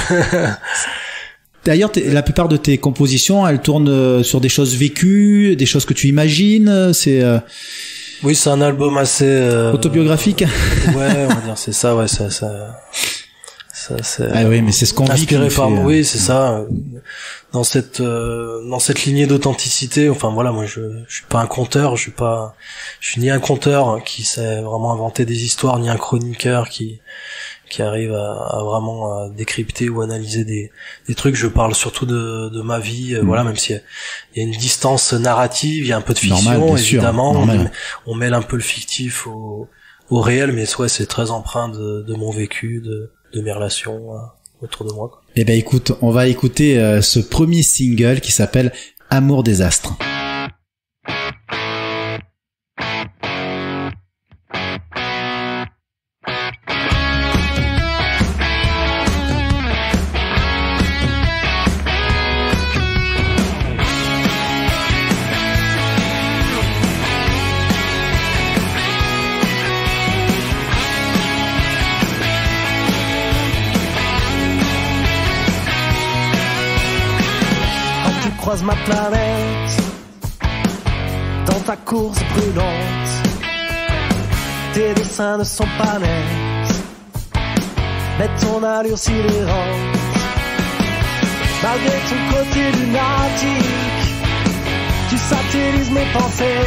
D'ailleurs, la plupart de tes compositions, elles tournent sur des choses vécues, des choses que tu imagines, Oui, c'est un album assez autobiographique. Ouais, on va dire c'est ça, ouais, ça c'est. Ah oui, mais c'est ce qu'on vit. Inspiré par oui, c'est ça. Dans cette lignée d'authenticité, enfin voilà, moi je suis pas un conteur, je suis ni un conteur qui sait vraiment inventer des histoires, ni un chroniqueur qui arrive à vraiment décrypter ou analyser des trucs. Je parle surtout de ma vie, voilà, même s'il y a une distance narrative, il y a un peu de fiction, normal, évidemment. On mêle un peu le fictif au réel, mais ouais, c'est très empreint de mon vécu, de mes relations autour de moi, quoi. Eh ben écoute, on va écouter ce premier single qui s'appelle Amour des astres. Croise ma planète dans ta course brûlante. Tes dessins ne sont pas nets, mais ton allure sidérante. Malgré ton côté lunatique, tu satellises mes pensées.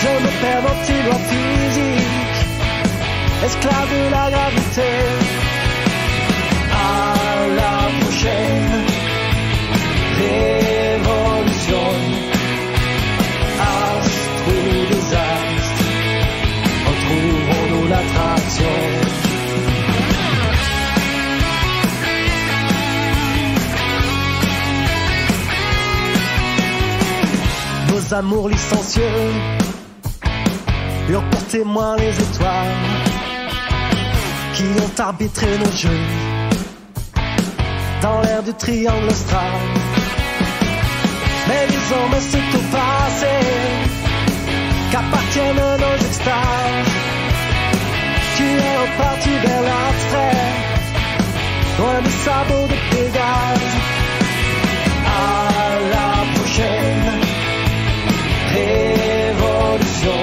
Je me perds dans tes lois physiques, esclave de la gravité. À la prochaine révolution, astre ou désastre, retrouvons-nous l'attraction. amours licencieux eurent pour témoin les étoiles qui ont arbitré nos jeux dans l'air du triangle austral. Mais désormais c'est au passé qu'appartiennent nos extases. Tu es reparti vers l'abstrait, loin des sabots de Pégase. À la prochaine révolution,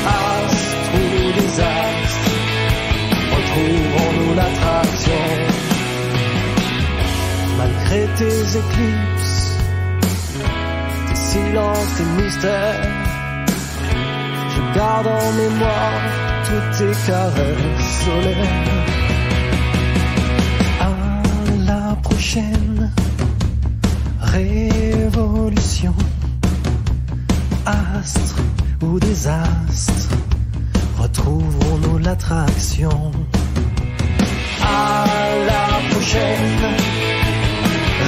astre ou désastre, retrouvons-nous l'attraction. Malgré tes éclipses, tes silences, tes mystères, je garde en mémoire toutes tes caresses solaires. À la prochaine révolution, astre ou désastre, retrouvons-nous l'attraction. À la prochaine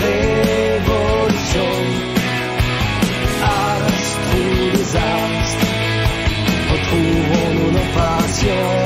révolution, astre ou désastre, retrouvons-nous nos passions.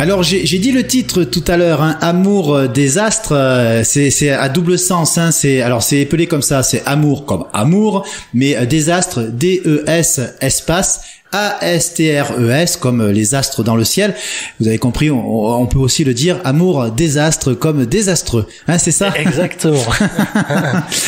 Alors j'ai dit le titre tout à l'heure, hein, Amour désastre, c'est à double sens, hein, c'est épelé comme ça, c'est amour comme amour, mais désastre, D-E-S espace A-S-T-R-E-S comme les astres dans le ciel. Vous avez compris, on peut aussi le dire amour désastre comme désastreux, hein, c'est ça? Exactement.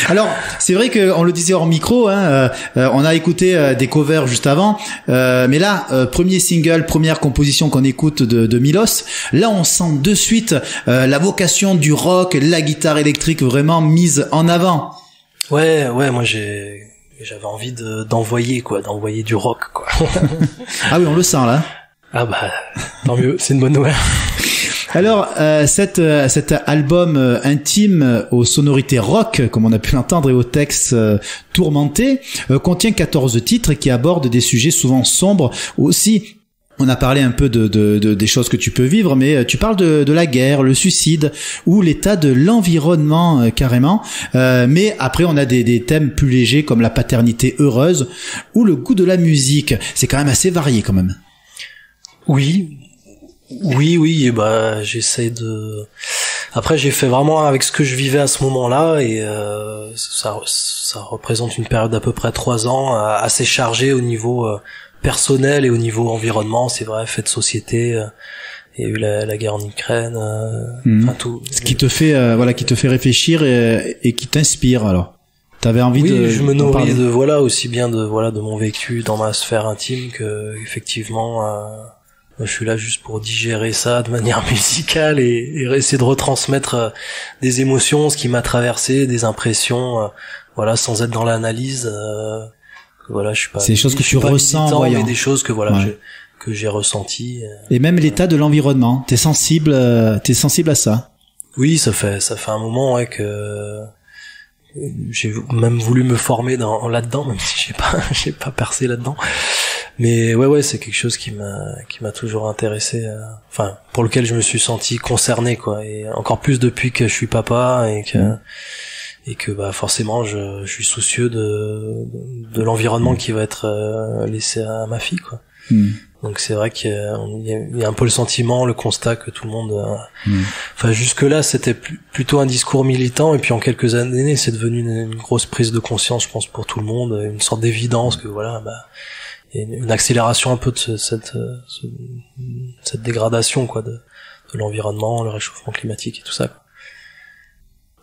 Alors c'est vrai que on le disait hors micro, hein, on a écouté des covers juste avant, mais là premier single, première composition qu'on écoute de Milos, là on sent de suite la vocation du rock, la guitare électrique vraiment mise en avant. Ouais, moi j'avais envie d'envoyer du rock, quoi. Ah oui, on le sent là. Ah bah, tant mieux, c'est une bonne nouvelle. Alors, cet album intime aux sonorités rock, comme on a pu l'entendre, et aux textes tourmentés, contient 14 titres qui abordent des sujets souvent sombres aussi. On a parlé un peu des choses que tu peux vivre, mais tu parles de la guerre, le suicide ou l'état de l'environnement carrément. Mais après, on a des thèmes plus légers comme la paternité heureuse ou le goût de la musique. C'est quand même assez varié quand même. Oui. Et bah j'essaie de. Après, j'ai fait vraiment avec ce que je vivais à ce moment-là, et ça représente une période d'à peu près 3 ans, assez chargée au niveau personnel et au niveau environnement. C'est vrai, fait de société, il y a eu la guerre en Ukraine, enfin tout. Ce qui te fait qui te fait réfléchir et qui t'inspire. Alors t'avais envie de. Oui, je me nourris de aussi bien de mon vécu dans ma sphère intime que effectivement je suis là juste pour digérer ça de manière musicale et essayer de retransmettre des émotions, ce qui m'a traversé, des impressions, sans être dans l'analyse. Je suis pas. C'est des choses que tu ressens en voyant. Mais des choses que que j'ai ressenties. Et même l'état de l'environnement. T'es sensible à ça. Oui, ça fait un moment que j'ai même voulu me former là-dedans, même si j'ai pas percé là-dedans. Mais c'est quelque chose qui m'a toujours intéressé, pour lequel je me suis senti concerné, quoi, et encore plus depuis que je suis papa et que forcément je suis soucieux de l'environnement qui va être laissé à ma fille, quoi. Donc c'est vrai qu'il y a un peu le sentiment, le constat que tout le monde jusque là c'était plutôt un discours militant, et puis en quelques années c'est devenu une grosse prise de conscience, je pense, pour tout le monde, une sorte d'évidence que il y a une accélération un peu de cette dégradation, quoi, de l'environnement, le réchauffement climatique et tout ça, quoi.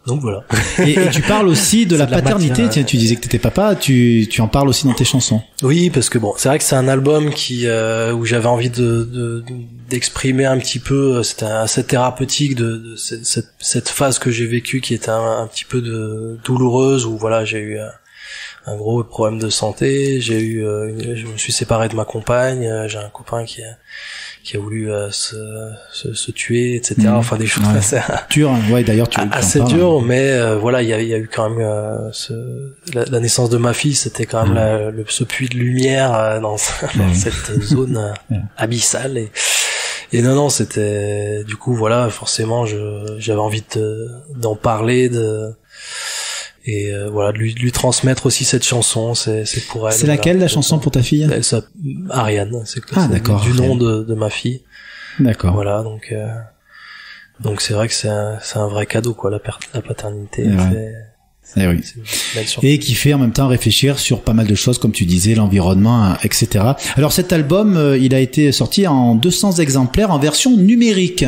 Donc voilà. Et tu parles aussi de la paternité. Tiens, tu disais que t'étais papa, tu en parles aussi dans tes chansons. Oui, parce que c'est vrai que c'est un album où j'avais envie d'exprimer un petit peu, c'était assez thérapeutique de cette phase que j'ai vécue, qui était un petit peu douloureuse, où j'ai eu un gros problème de santé. Je me suis séparé de ma compagne. J'ai un copain qui a voulu se tuer, etc. Enfin des choses assez dur. Ouais, d'ailleurs assez dur, mais voilà, il y a eu quand même la naissance de ma fille, c'était quand même ce puits de lumière dans cette zone abyssale. Et non, c'était du coup voilà, forcément j'avais envie d'en parler, et voilà, de lui transmettre aussi cette chanson. C'est pour elle. C'est laquelle la chanson pour ta fille? Ça, Ariane, c'est d'accord, du nom de ma fille. D'accord. Voilà, donc c'est vrai que c'est un vrai cadeau, quoi, la paternité. Oui. Et qui fait en même temps réfléchir sur pas mal de choses, comme tu disais, l'environnement, etc. Alors cet album, il a été sorti en 200 exemplaires en version numérique.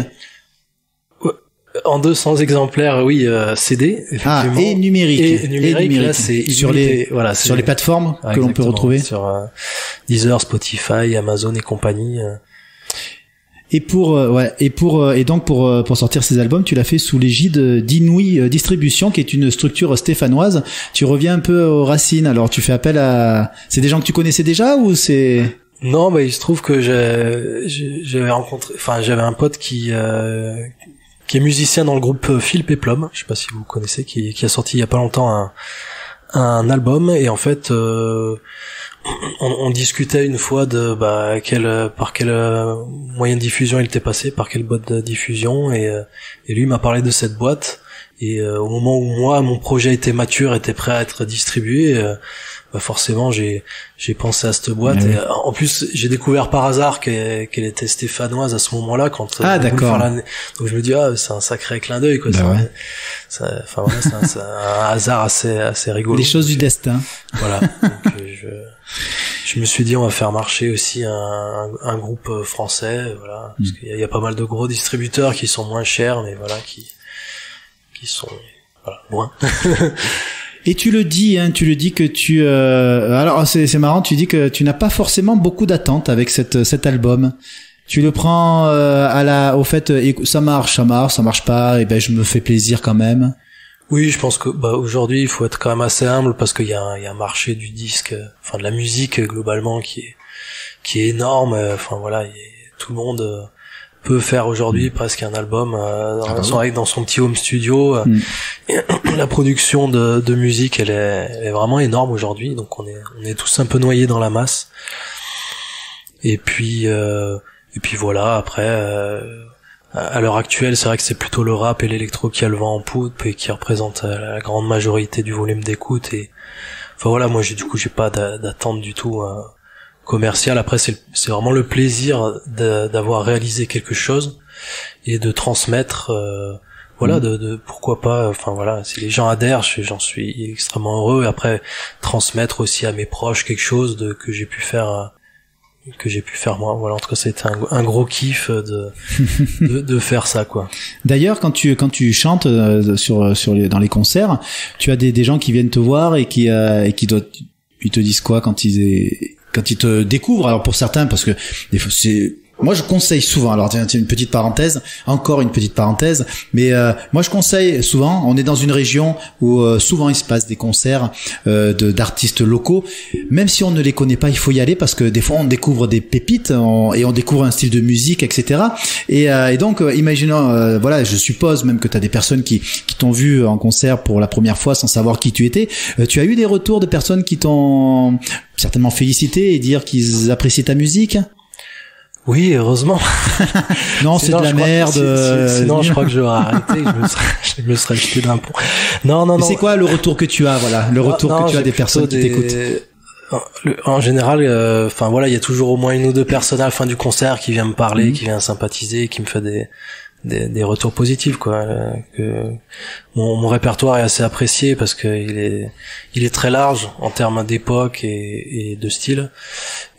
En 200 exemplaires, oui, CD, effectivement. Et numérique. Et numérique. Là, c'est sur les plateformes que l'on peut retrouver. Sur Deezer, Spotify, Amazon et compagnie. Et donc pour sortir ces albums, tu l'as fait sous l'égide d'Inouï Distribution, qui est une structure stéphanoise. Tu reviens un peu aux racines. Alors tu fais appel à, c'est des gens que tu connaissais déjà ou c'est... Non, il se trouve que j'avais un pote qui est musicien dans le groupe Philippe et Plum, je sais pas si vous connaissez, qui a sorti il y a pas longtemps un album, et en fait on discutait une fois de par quel moyen de diffusion il était passé, par quelle boîte de diffusion, et lui m'a parlé de cette boîte, et au moment où moi mon projet était mature, était prêt à être distribué, forcément j'ai pensé à cette boîte. Et en plus j'ai découvert par hasard qu'elle était stéphanoise à ce moment-là, quand d'accord. Donc je me dis c'est un sacré clin d'œil, quoi. C'est un hasard assez rigolo. Les choses du destin. Voilà. Donc je me suis dit on va faire marcher aussi un groupe français, voilà, parce qu'il y a pas mal de gros distributeurs qui sont moins chers, mais voilà, qui sont loin. Et tu le dis que tu alors c'est marrant, tu dis que tu n'as pas forcément beaucoup d'attentes avec cet album. Tu le prends au fait, ça marche pas, et je me fais plaisir quand même. Oui, je pense que aujourd'hui il faut être quand même assez humble, parce qu'il y a un marché du disque, enfin de la musique globalement qui est énorme. Enfin voilà, tout le monde peut faire aujourd'hui presque un album dans son petit home studio. La production de musique, elle est vraiment énorme aujourd'hui, donc on est tous un peu noyés dans la masse. Et puis voilà, après à l'heure actuelle, c'est vrai que c'est plutôt le rap et l'électro qui a le vent en poupe et qui représente la grande majorité du volume d'écoute. Et enfin voilà, moi j'ai pas d'attente du tout commercial. Après c'est vraiment le plaisir d'avoir réalisé quelque chose et de transmettre, de pourquoi pas, enfin voilà, si les gens adhèrent, j'en suis extrêmement heureux. Après transmettre aussi à mes proches quelque chose que j'ai pu faire moi, voilà. En tout cas c'était un gros kiff de faire ça, quoi. D'ailleurs quand tu chantes dans les concerts, tu as des gens qui viennent te voir et qui ils te disent quoi quand ils te découvrent? Alors pour certains, parce que moi je conseille souvent, alors tiens une petite parenthèse, mais moi je conseille souvent, on est dans une région où souvent il se passe des concerts d'artistes locaux, même si on ne les connaît pas, il faut y aller, parce que des fois on découvre des pépites et on découvre un style de musique, etc. Et donc imaginons, voilà, je suppose même que tu as des personnes qui t'ont vu en concert pour la première fois sans savoir qui tu étais. Tu as eu des retours de personnes qui t'ont certainement félicité et dire qu'ils apprécient ta musique? Oui, heureusement. Non, c'est de la merde. Sinon, je crois que j'aurais arrêté. Je me serais jeté d'un pont. Non. Mais c'est quoi le retour que tu as, voilà, le retour que tu as des personnes qui t'écoutent? En général, voilà, il y a toujours au moins une ou deux personnes à la fin du concert qui vient me parler, qui vient sympathiser, qui me fait des retours positifs, quoi. Que mon répertoire est assez apprécié parce que il est très large en termes d'époque et de style,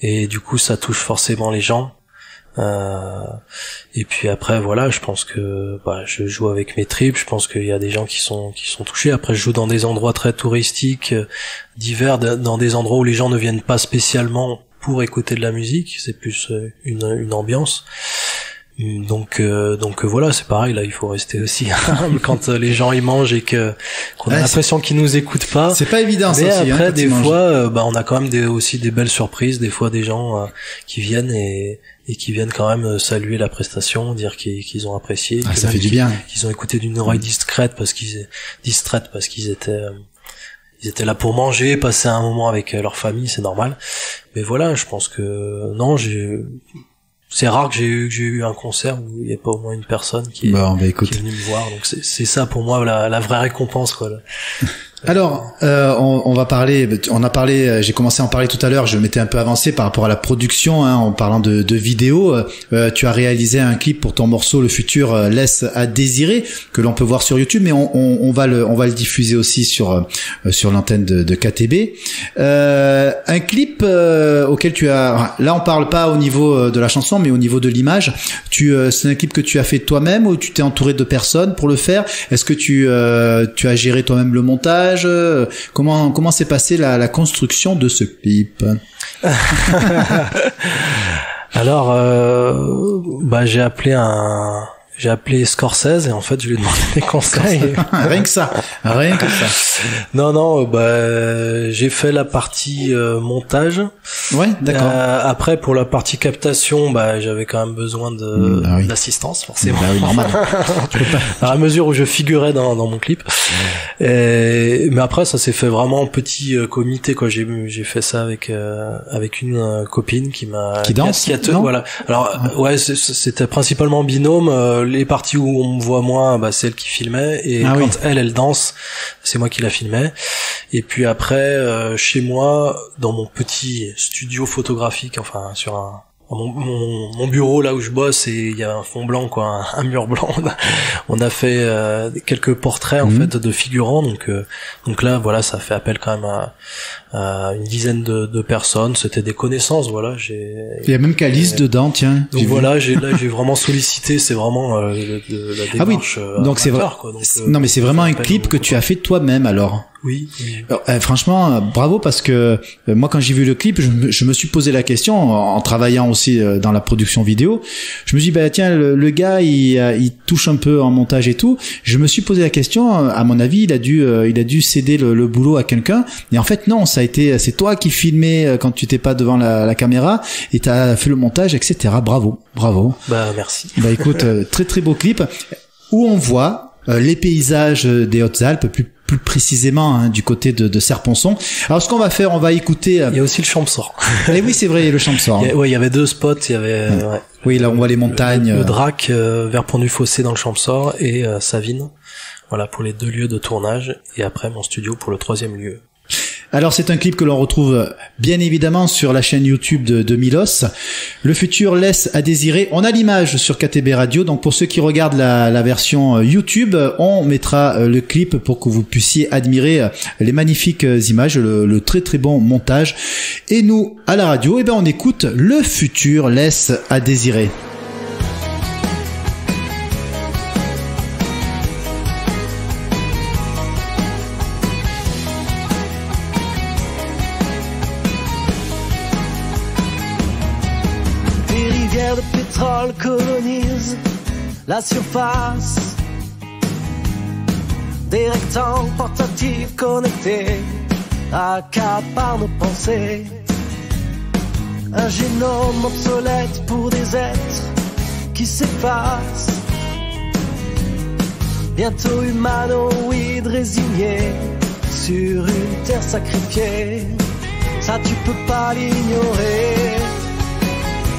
et du coup ça touche forcément les gens. Et puis après voilà, je pense que je joue avec mes tripes, je pense qu'il y a des gens qui sont touchés. Après je joue dans des endroits très touristiques, divers, dans des endroits où les gens ne viennent pas spécialement pour écouter de la musique, c'est plus une ambiance. Donc voilà, c'est pareil, là il faut rester aussi humble quand les gens ils mangent et qu'on a l'impression qu'ils nous écoutent pas. C'est pas évident. Mais ça aussi, après des fois on a quand même aussi des belles surprises, des fois des gens qui viennent et qui viennent quand même saluer la prestation, dire qu'ils ont apprécié, ça fait du bien, qu'ils ont écouté d'une oreille distraite parce qu'ils étaient là pour manger, passer un moment avec leur famille, c'est normal. Mais voilà, je pense que non, c'est rare que j'ai eu un concert où il n'y a pas au moins une personne qui est venue me voir. Donc c'est ça pour moi la vraie récompense, quoi. Alors, on va parler. J'ai commencé à en parler tout à l'heure. Je m'étais un peu avancé par rapport à la production, en parlant de vidéos. Tu as réalisé un clip pour ton morceau "Le futur laisse à désirer", que l'on peut voir sur YouTube, mais on va le diffuser aussi sur l'antenne de KTB. Un clip auquel tu as. Là, on parle pas au niveau de la chanson, mais au niveau de l'image. C'est un clip que tu as fait toi-même ou tu t'es entouré de personnes pour le faire? Est-ce que tu as géré toi-même le montage? Comment s'est passée la construction de ce clip? Alors j'ai appelé Scorsese et en fait je lui ai demandé des conseils. Rien que ça. Non, j'ai fait la partie montage. Ouais, d'accord. Après pour la partie captation, j'avais quand même besoin d'assistance forcément. Oui, normal. À mesure où je figurais dans mon clip. Mais après ça s'est fait vraiment en petit comité, quoi. J'ai fait ça avec une copine qui danse. Voilà. Alors c'était principalement binôme. Les parties où on me voit moi, c'est elle qui filmait, et quand elle danse, c'est moi qui la filmais. Et puis après, chez moi, dans mon petit studio photographique, enfin sur mon bureau là où je bosse, et il y a un fond blanc, quoi, un mur blanc. On a fait quelques portraits en fait de figurants, donc là voilà, ça fait appel quand même à une dizaine de personnes. C'était des connaissances, voilà. Il y a même Calice dedans, tiens. Donc voilà, j'ai vraiment sollicité, c'est vraiment la démarche. Donc c'est vrai. Non mais c'est vraiment un clip que tu as fait toi-même alors. Oui. Alors, franchement, bravo, parce que moi quand j'ai vu le clip, je me suis posé la question en travaillant aussi dans la production vidéo. Je me suis dit tiens, le gars il touche un peu en montage et tout. Je me suis posé la question, à mon avis, il a dû céder le boulot à quelqu'un. Et en fait non, c'est toi qui filmais quand tu t'es pas devant la caméra et t'as fait le montage, etc. Bravo. Merci. Écoute, très très beau clip où on voit les paysages des Hautes-Alpes, plus précisément du côté de Serponçon. Alors ce qu'on va faire, on va écouter. Il y a aussi le Champsaur. Et oui, c'est vrai, le Champsaur. Il y avait deux spots. Il y avait. Oui, là on voit les montagnes. Le Drac vers Pont-du-Fossé dans le Champsaur et Savines. Voilà pour les 2 lieux de tournage, et après mon studio pour le 3e lieu. Alors c'est un clip que l'on retrouve bien évidemment sur la chaîne YouTube de Milos. Le futur laisse à désirer. On a l'image sur KTB Radio, donc pour ceux qui regardent la version YouTube, on mettra le clip pour que vous puissiez admirer les magnifiques images, le très très bon montage. Et nous, à la radio, on écoute Le futur laisse à désirer. Colonise la surface, des rectangles portatifs connectés accaparent nos pensées, un génome obsolète pour des êtres qui s'effacent, bientôt humanoïdes résignés sur une terre sacrifiée. Ça tu peux pas l'ignorer,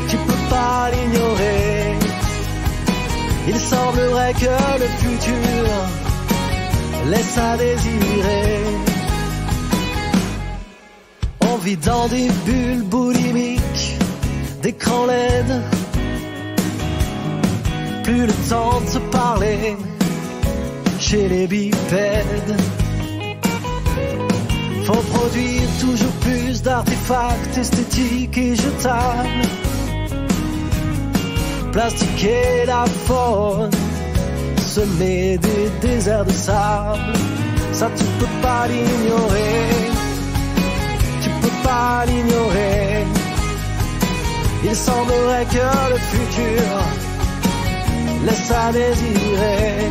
tu peux pas l'ignorer. Il semblerait que le futur laisse à désirer. On vit dans des bulles boulimiques, d'écran LED. Plus le temps de se parler chez les bipèdes. Faut produire toujours plus d'artefacts esthétiques et jetables. Plastiquer la faune, semer des déserts de sable. Ça tu peux pas l'ignorer, tu peux pas l'ignorer. Il semblerait que le futur laisse à désirer.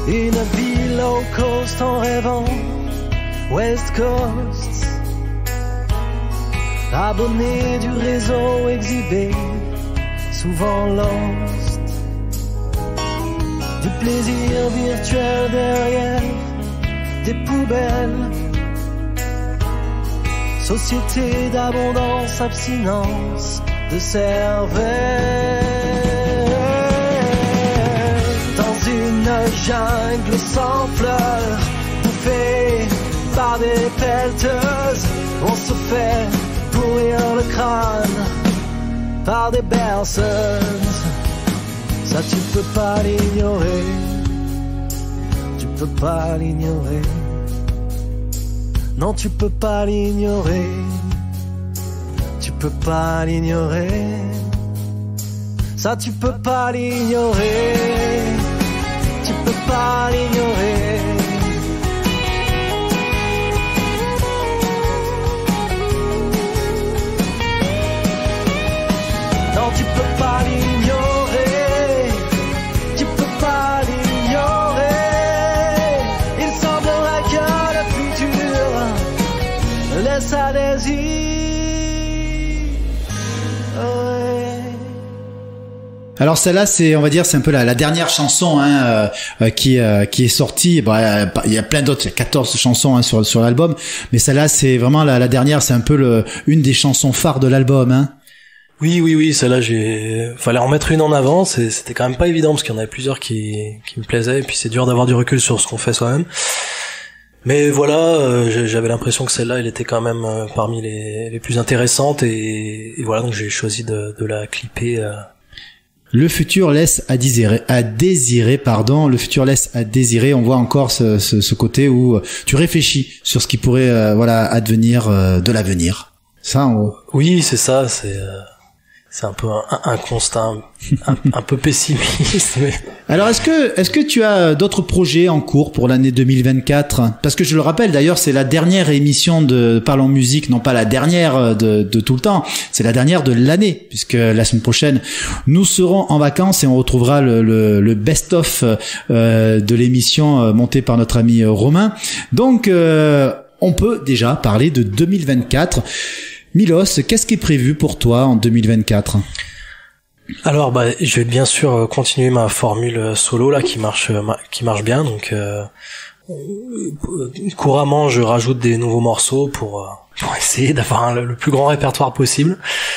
Une vie low cost en rêvant West Coast, abonné du réseau exhibé, souvent lost, du plaisir virtuel derrière des poubelles, société d'abondance, abstinence de cervelle. Une jungle sans fleurs, bouffée par des pelleteuses, on se fait pourrir le crâne par des berceuses. Ça tu peux pas l'ignorer, tu peux pas l'ignorer. Non tu peux pas l'ignorer, tu peux pas l'ignorer. Ça tu peux pas l'ignorer, tu peux pas l'ignorer. Non, tu peux pas l'ignorer, tu peux pas l'ignorer. Il semblerait que le futur laisse à désirer. Alors celle-là, c'est, on va dire, c'est un peu la dernière chanson qui est sortie. Bon, il y a plein d'autres, il y a 14 chansons sur l'album, mais celle-là, c'est vraiment la dernière. C'est un peu une des chansons phares de l'album. Hein. Oui, celle-là, fallait en mettre une en avant. C'était quand même pas évident parce qu'il y en avait plusieurs qui me plaisaient, et puis c'est dur d'avoir du recul sur ce qu'on fait soi-même. Mais voilà, j'avais l'impression que celle-là, elle était quand même parmi les plus intéressantes, et voilà, donc j'ai choisi de la clipper. Le futur laisse à désirer, pardon. Le futur laisse à désirer. On voit encore ce côté où tu réfléchis sur ce qui pourrait, advenir de l'avenir. Ça, oui, c'est ça. C'est un peu un constat un peu pessimiste. Mais... Alors, est-ce que tu as d'autres projets en cours pour l'année 2024? Parce que je le rappelle, d'ailleurs, c'est la dernière émission de Parlons Musique, non pas la dernière de tout le temps, c'est la dernière de l'année, puisque la semaine prochaine, nous serons en vacances et on retrouvera le best-of de l'émission montée par notre ami Romain. Donc, on peut déjà parler de 2024. Milos, qu'est-ce qui est prévu pour toi en 2024? Alors, je vais bien sûr continuer ma formule solo là qui marche bien. Donc, couramment, je rajoute des nouveaux morceaux pour essayer d'avoir le plus grand répertoire possible.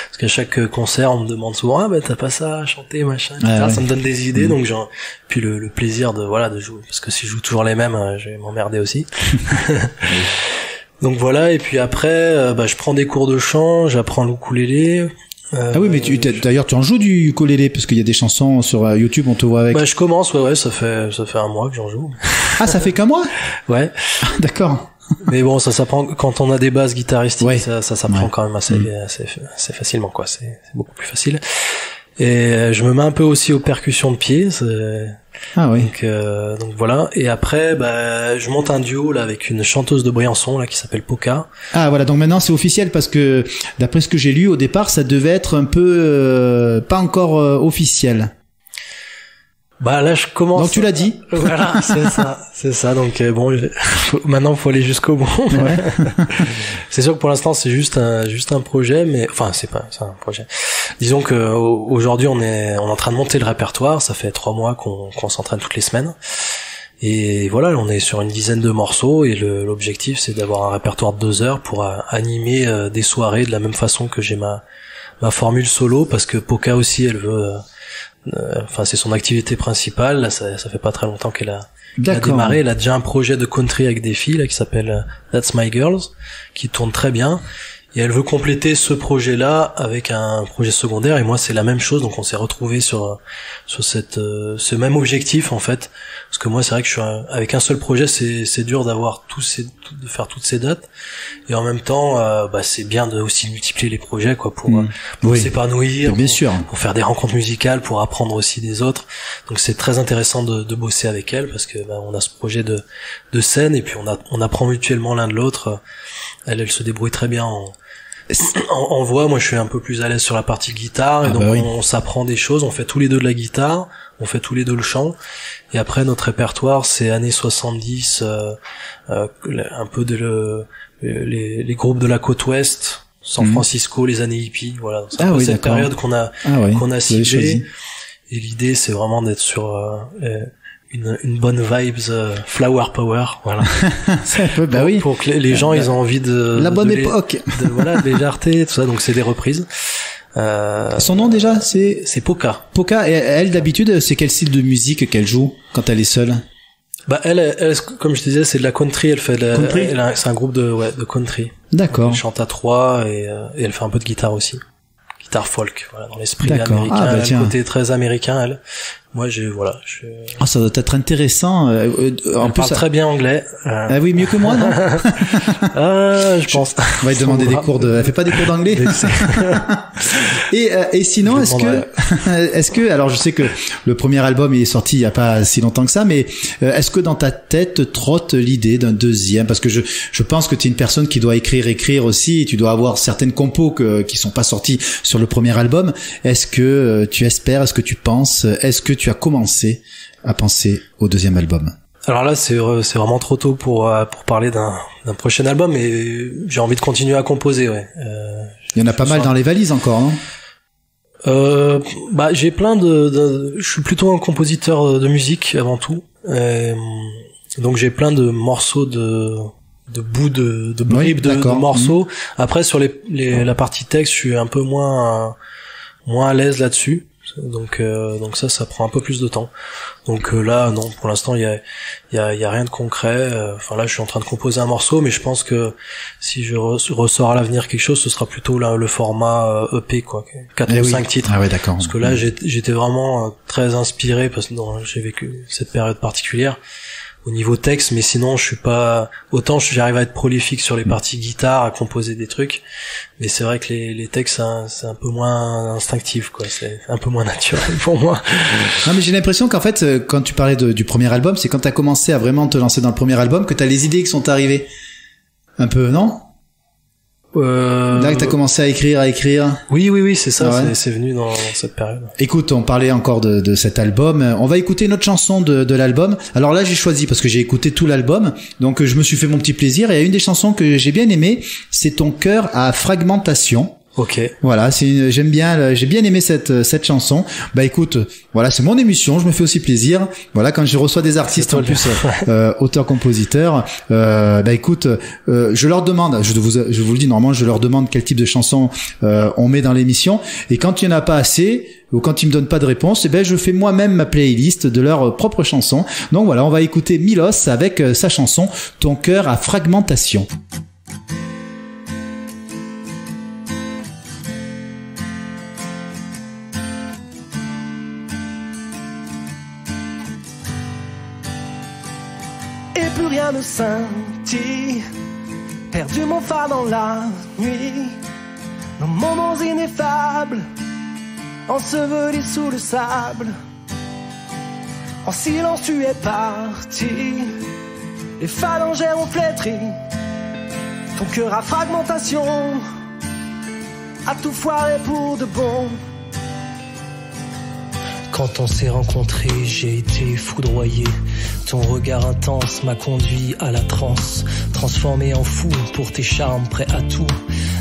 Parce qu'à chaque concert, on me demande souvent t'as pas ça à chanter, machin, etc. Ouais. Ça me donne des idées. Donc, puis le plaisir de jouer. Parce que si je joue toujours les mêmes, je vais m'emmerder aussi. Donc voilà, et puis après, je prends des cours de chant, j'apprends l'ukulélé. Ah oui, mais d'ailleurs tu en joues du ukulélé, parce qu'il y a des chansons sur YouTube, on te voit avec. Je commence, ouais, ça fait un mois que j'en joue. Ah, ça fait qu'un mois? Ouais. D'accord. Mais bon, ça s'apprend quand on a des bases guitaristiques, ouais. ça s'apprend quand même assez facilement, quoi. C'est beaucoup plus facile. Et je me mets un peu aussi aux percussions de pied. Ah oui. Donc voilà. Et après, je monte un duo là avec une chanteuse de Briançon là qui s'appelle Poca. Ah voilà. Donc maintenant c'est officiel, parce que d'après ce que j'ai lu au départ, ça devait être un peu pas encore officiel. Là je commence. Donc tu l'as dit. Voilà, c'est ça. Donc maintenant faut aller jusqu'au bout. Ouais. C'est sûr que pour l'instant c'est juste un projet, mais enfin c'est un projet. Disons que aujourd'hui on est en train de monter le répertoire. Ça fait 3 mois qu'on s'entraîne toutes les semaines. Et voilà, on est sur une dizaine de morceaux, et l'objectif c'est d'avoir un répertoire de 2 heures pour animer des soirées de la même façon que j'ai ma formule solo, parce que Poca aussi elle veut. C'est son activité principale. Là, ça fait pas très longtemps qu'elle a démarré. Elle a déjà un projet de country avec des filles là qui s'appelle That's My Girls, qui tourne très bien. Et elle veut compléter ce projet-là avec un projet secondaire, et moi c'est la même chose, donc on s'est retrouvés sur ce même objectif en fait. Parce que moi c'est vrai que avec un seul projet c'est dur d'avoir de faire toutes ces dates, et en même temps c'est bien de aussi multiplier les projets quoi pour s'épanouir, bien sûr, pour faire des rencontres musicales, pour apprendre aussi des autres. Donc c'est très intéressant de bosser avec elle, parce que on a ce projet de scène, et puis on apprend mutuellement l'un de l'autre. Elle se débrouille très bien en voix. Moi je suis un peu plus à l'aise sur la partie guitare, et donc on s'apprend des choses, on fait tous les deux de la guitare, on fait tous les deux le chant, et après notre répertoire c'est années 70, un peu les groupes de la côte ouest, San Francisco, les années hippies, voilà. C'est un peu cette période qu'on a ciblée, et l'idée c'est vraiment d'être sur une bonne vibes, flower power, voilà. C'est un peu, pour que les gens ils ont envie de la bonne époque, de légèreté, tout ça. Donc c'est des reprises. Son nom déjà, c'est Poca. Poca. Et elle d'habitude, c'est quel style de musique qu'elle joue quand elle est seule? Elle, comme je te disais, c'est de la country. Elle fait country. C'est un groupe de country. D'accord. Elle chante à 3 et elle fait un peu de guitare aussi. Guitare folk, voilà, dans l'esprit américain. Elle a un côté très américain, elle. Moi, ça doit être intéressant. Elle parle très bien anglais. Ah oui, mieux que moi, non? Je pense. On va lui demander des cours elle fait pas des cours d'anglais? Et sinon, est-ce que, alors je sais que le premier album est sorti il y a pas si longtemps que ça, mais est-ce que dans ta tête trotte l'idée d'un deuxième? Parce que je pense que tu es une personne qui doit écrire aussi, et tu dois avoir certaines compos qui sont pas sorties sur le premier album. Est-ce que tu espères, est-ce que tu penses, est-ce que tu as commencé à penser au deuxième album? Alors là, c'est vraiment trop tôt pour parler d'un prochain album, et j'ai envie de continuer à composer, ouais. Il y en a pas mal dans les valises encore, non? J'ai plein je suis plutôt un compositeur de musique avant tout. Donc j'ai plein de morceaux de bouts de bribes de morceaux. Après sur la partie texte, je suis un peu moins à l'aise là-dessus. Donc ça prend un peu plus de temps. Donc là non, pour l'instant il y a rien de concret. Enfin là je suis en train de composer un morceau, mais je pense que si je ressors à l'avenir quelque chose, ce sera plutôt le format EP quoi, 4 ou 5 titres. Ah ouais, d'accord. Parce que là j'étais vraiment très inspiré, parce que j'ai vécu cette période particulière au niveau texte, mais sinon je suis pas autant, j'arrive à être prolifique sur les parties guitare, à composer des trucs, mais c'est vrai que les textes c'est un peu moins instinctif quoi, c'est un peu moins naturel pour moi. Non mais j'ai l'impression qu'en fait quand tu parlais du premier album, c'est quand t'as commencé à vraiment te lancer dans le premier album que t'as les idées qui sont arrivées un peu, non? Là que t'as commencé à écrire. Oui, c'est ça, ouais. C'est venu dans cette période. Écoute, on parlait encore de cet album. On va écouter une autre chanson de l'album. Alors là, j'ai choisi parce que j'ai écouté tout l'album, donc je me suis fait mon petit plaisir. Et une des chansons que j'ai bien aimée, c'est Ton cœur à fragmentation. Ok. Voilà, j'ai bien aimé cette chanson. Bah écoute, voilà, c'est mon émission, je me fais aussi plaisir. Voilà, quand je reçois des artistes en plus auteurs-compositeurs, bah écoute, je leur demande, je vous le dis normalement, je leur demande quel type de chanson on met dans l'émission, et quand il n'y en a pas assez ou quand ils me donnent pas de réponse, eh ben je fais moi-même ma playlist de leurs propres chansons. Donc voilà, on va écouter Milos avec sa chanson Ton cœur à fragmentation. Plus rien ne scintille, perdu mon phare dans la nuit, nos moments ineffables, ensevelis sous le sable. En silence tu es parti, les phalangères ont flétri, ton cœur à fragmentation, à tout foirer pour de bon. Quand on s'est rencontrés, j'ai été foudroyé. Ton regard intense m'a conduit à la transe, transformé en fou pour tes charmes, prêt à tout,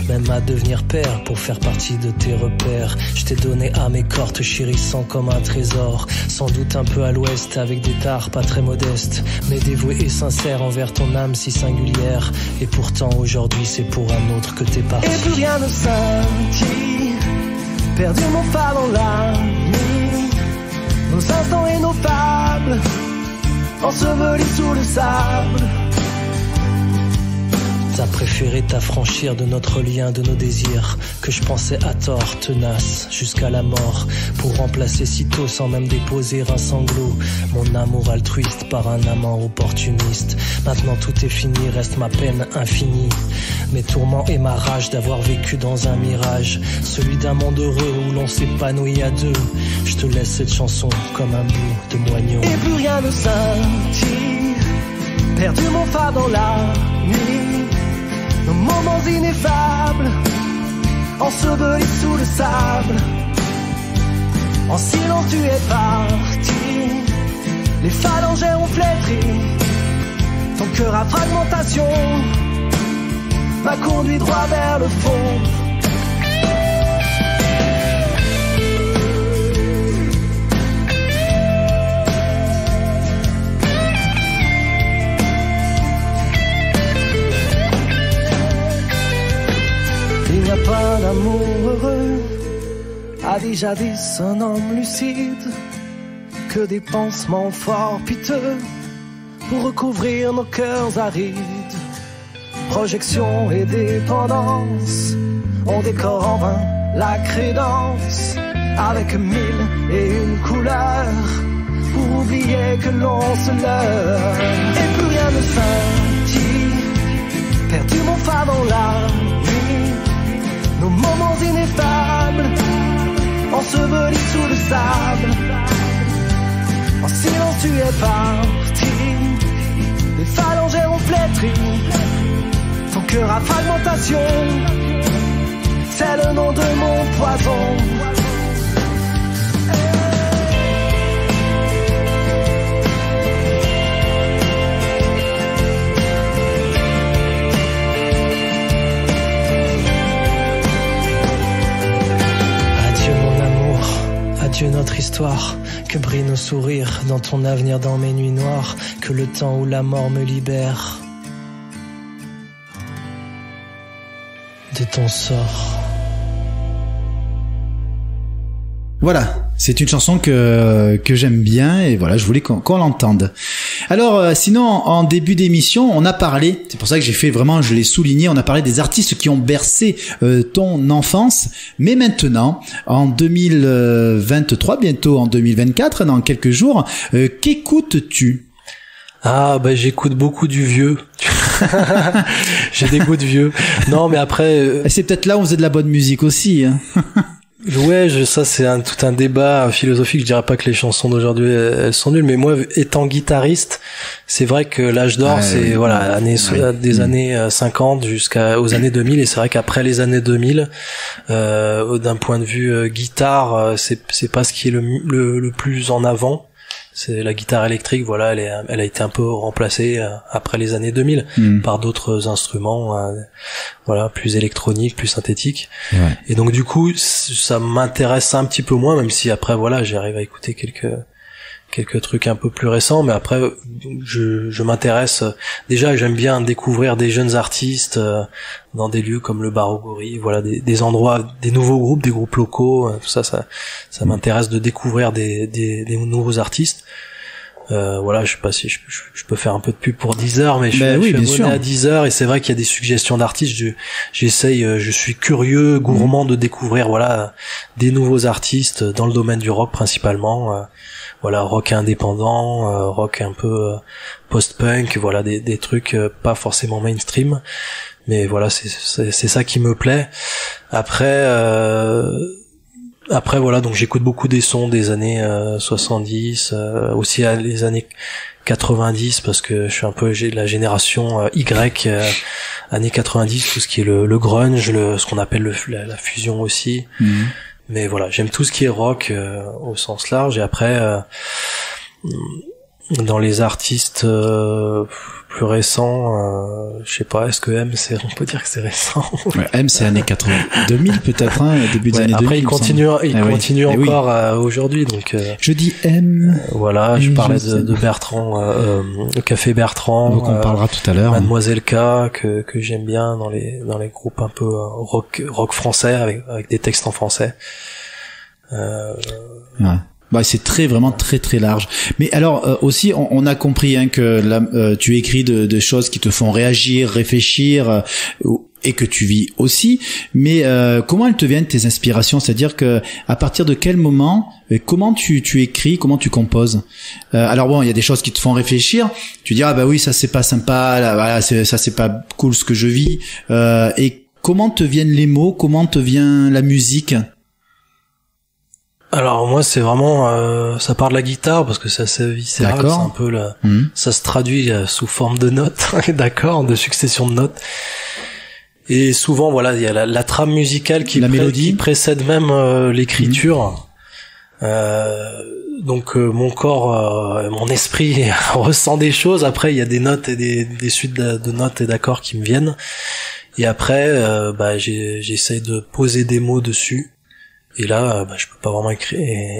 même à devenir père pour faire partie de tes repères. Je t'ai donné à mes corps, te chérissant comme un trésor, sans doute un peu à l'ouest, avec des tares pas très modestes, mais dévoué et sincère envers ton âme si singulière. Et pourtant aujourd'hui c'est pour un autre que t'es parti. Et plus rien ne scintille, perdu mon phare dans la nuit, nos instants et nos fables, ensevelis sous le sable. T'as préféré t'affranchir de notre lien, de nos désirs, que je pensais à tort, tenace, jusqu'à la mort, pour remplacer sitôt sans même déposer un sanglot, mon amour altruiste par un amant opportuniste. Maintenant tout est fini, reste ma peine infinie, mes tourments et ma rage d'avoir vécu dans un mirage, celui d'un monde heureux où l'on s'épanouit à deux. Je te laisse cette chanson comme un bout de moignon. Et plus rien ne scintille, perdu mon phare dans la nuit, nos moments ineffables, ensevelis sous le sable. En silence tu es parti, les phalangères ont flétri, ton cœur à fragmentation m'a conduit droit vers le fond. Il n'y a pas d'amour heureux, a dit jadis un homme lucide, que des pansements fort piteux pour recouvrir nos cœurs arides. Projection et dépendance, on décore en vain la crédence, avec 1000 et une couleurs, pour oublier que l'on se leurre. Et plus rien ne scintille, perdu mon phare dans la nuit, nos moments ineffables, ensevelis sous le sable. En silence tu es parti, les phalangères ont flétri, ton cœur à fragmentation, c'est le nom de mon poison. Adieu notre histoire, que brillent nos sourires dans ton avenir, dans mes nuits noires, que le temps où la mort me libère de ton sort. Voilà, c'est une chanson que j'aime bien et voilà, je voulais qu'on l'entende. Alors sinon, en début d'émission, on a parlé, c'est pour ça que j'ai fait vraiment, je l'ai souligné, on a parlé des artistes qui ont bercé ton enfance, mais maintenant, en 2023, bientôt en 2024, dans quelques jours, qu'écoutes-tu ? Ah bah j'écoute beaucoup du vieux. J'ai des goûts de vieux. Non mais après... C'est peut-être là où on faisait de la bonne musique aussi, hein. Ouais, ça c'est tout un débat philosophique. Je dirais pas que les chansons d'aujourd'hui elles sont nulles, mais moi étant guitariste, c'est vrai que l'âge d'or c'est voilà des années 50 jusqu'aux années 2000, et c'est vrai qu'après les années 2000, d'un point de vue guitare, c'est pas ce qui est le plus en avant. C'est la guitare électrique, voilà, elle a été un peu remplacée après les années 2000 par d'autres instruments, voilà, plus électroniques, plus synthétiques. Ouais. Et donc du coup, ça m'intéresse un petit peu moins, même si après voilà, j'arrive à écouter quelques trucs un peu plus récents, mais après je m'intéresse déjà, j'aime bien découvrir des jeunes artistes dans des lieux comme le Bar au Gorille, voilà, des endroits, des nouveaux groupes, des groupes locaux, tout ça m'intéresse de découvrir des nouveaux artistes. Voilà, je sais pas si je peux faire un peu de pub pour Deezer, mais je suis abonné à Deezer, et c'est vrai qu'il y a des suggestions d'artistes. J'essaye, je suis curieux, gourmand de découvrir, voilà, des nouveaux artistes dans le domaine du rock principalement. Voilà, rock indépendant, rock un peu post-punk, voilà, des trucs pas forcément mainstream, mais voilà, c'est ça qui me plaît. Après voilà, donc j'écoute beaucoup des sons des années 70, aussi les années 90, parce que je suis un peu, j'ai de la génération Y, années 90, tout ce qui est le grunge, ce qu'on appelle la fusion aussi. Mais voilà, j'aime tout ce qui est rock au sens large. Et après, dans les artistes plus récents, je sais pas, est-ce que on peut dire que c'est récent? Ouais, M c'est années 80, 2000 peut-être, hein, début des années 2000. Après il continue encore aujourd'hui, donc. Je dis M. Voilà, je parlais de Bertrand, Café Bertrand. Donc on parlera tout à l'heure. Mademoiselle K, que j'aime bien dans les groupes un peu rock français avec des textes en français. Ouais. Bah, c'est vraiment très très large. Mais alors aussi, on a compris hein, que tu écris de choses qui te font réagir, réfléchir, et que tu vis aussi. Mais comment elles te viennent tes inspirations? C'est-à-dire que à partir de quel moment, comment tu écris, comment tu composes? Alors bon, il y a des choses qui te font réfléchir. Tu dis ah bah oui, ça c'est pas sympa, là, voilà, ça c'est pas cool ce que je vis. Et comment te viennent les mots? Comment te vient la musique? Alors moi c'est vraiment ça part de la guitare parce que c'est assez viscéral, c'est un peu ça se traduit sous forme de notes, d'accords, de succession de notes. Et souvent voilà, il y a la trame musicale qui précède même l'écriture. Donc mon corps, mon esprit ressent des choses. Après il y a des notes et des suites de notes et d'accords qui me viennent. Et après j'essaye de poser des mots dessus. Et là, je peux pas vraiment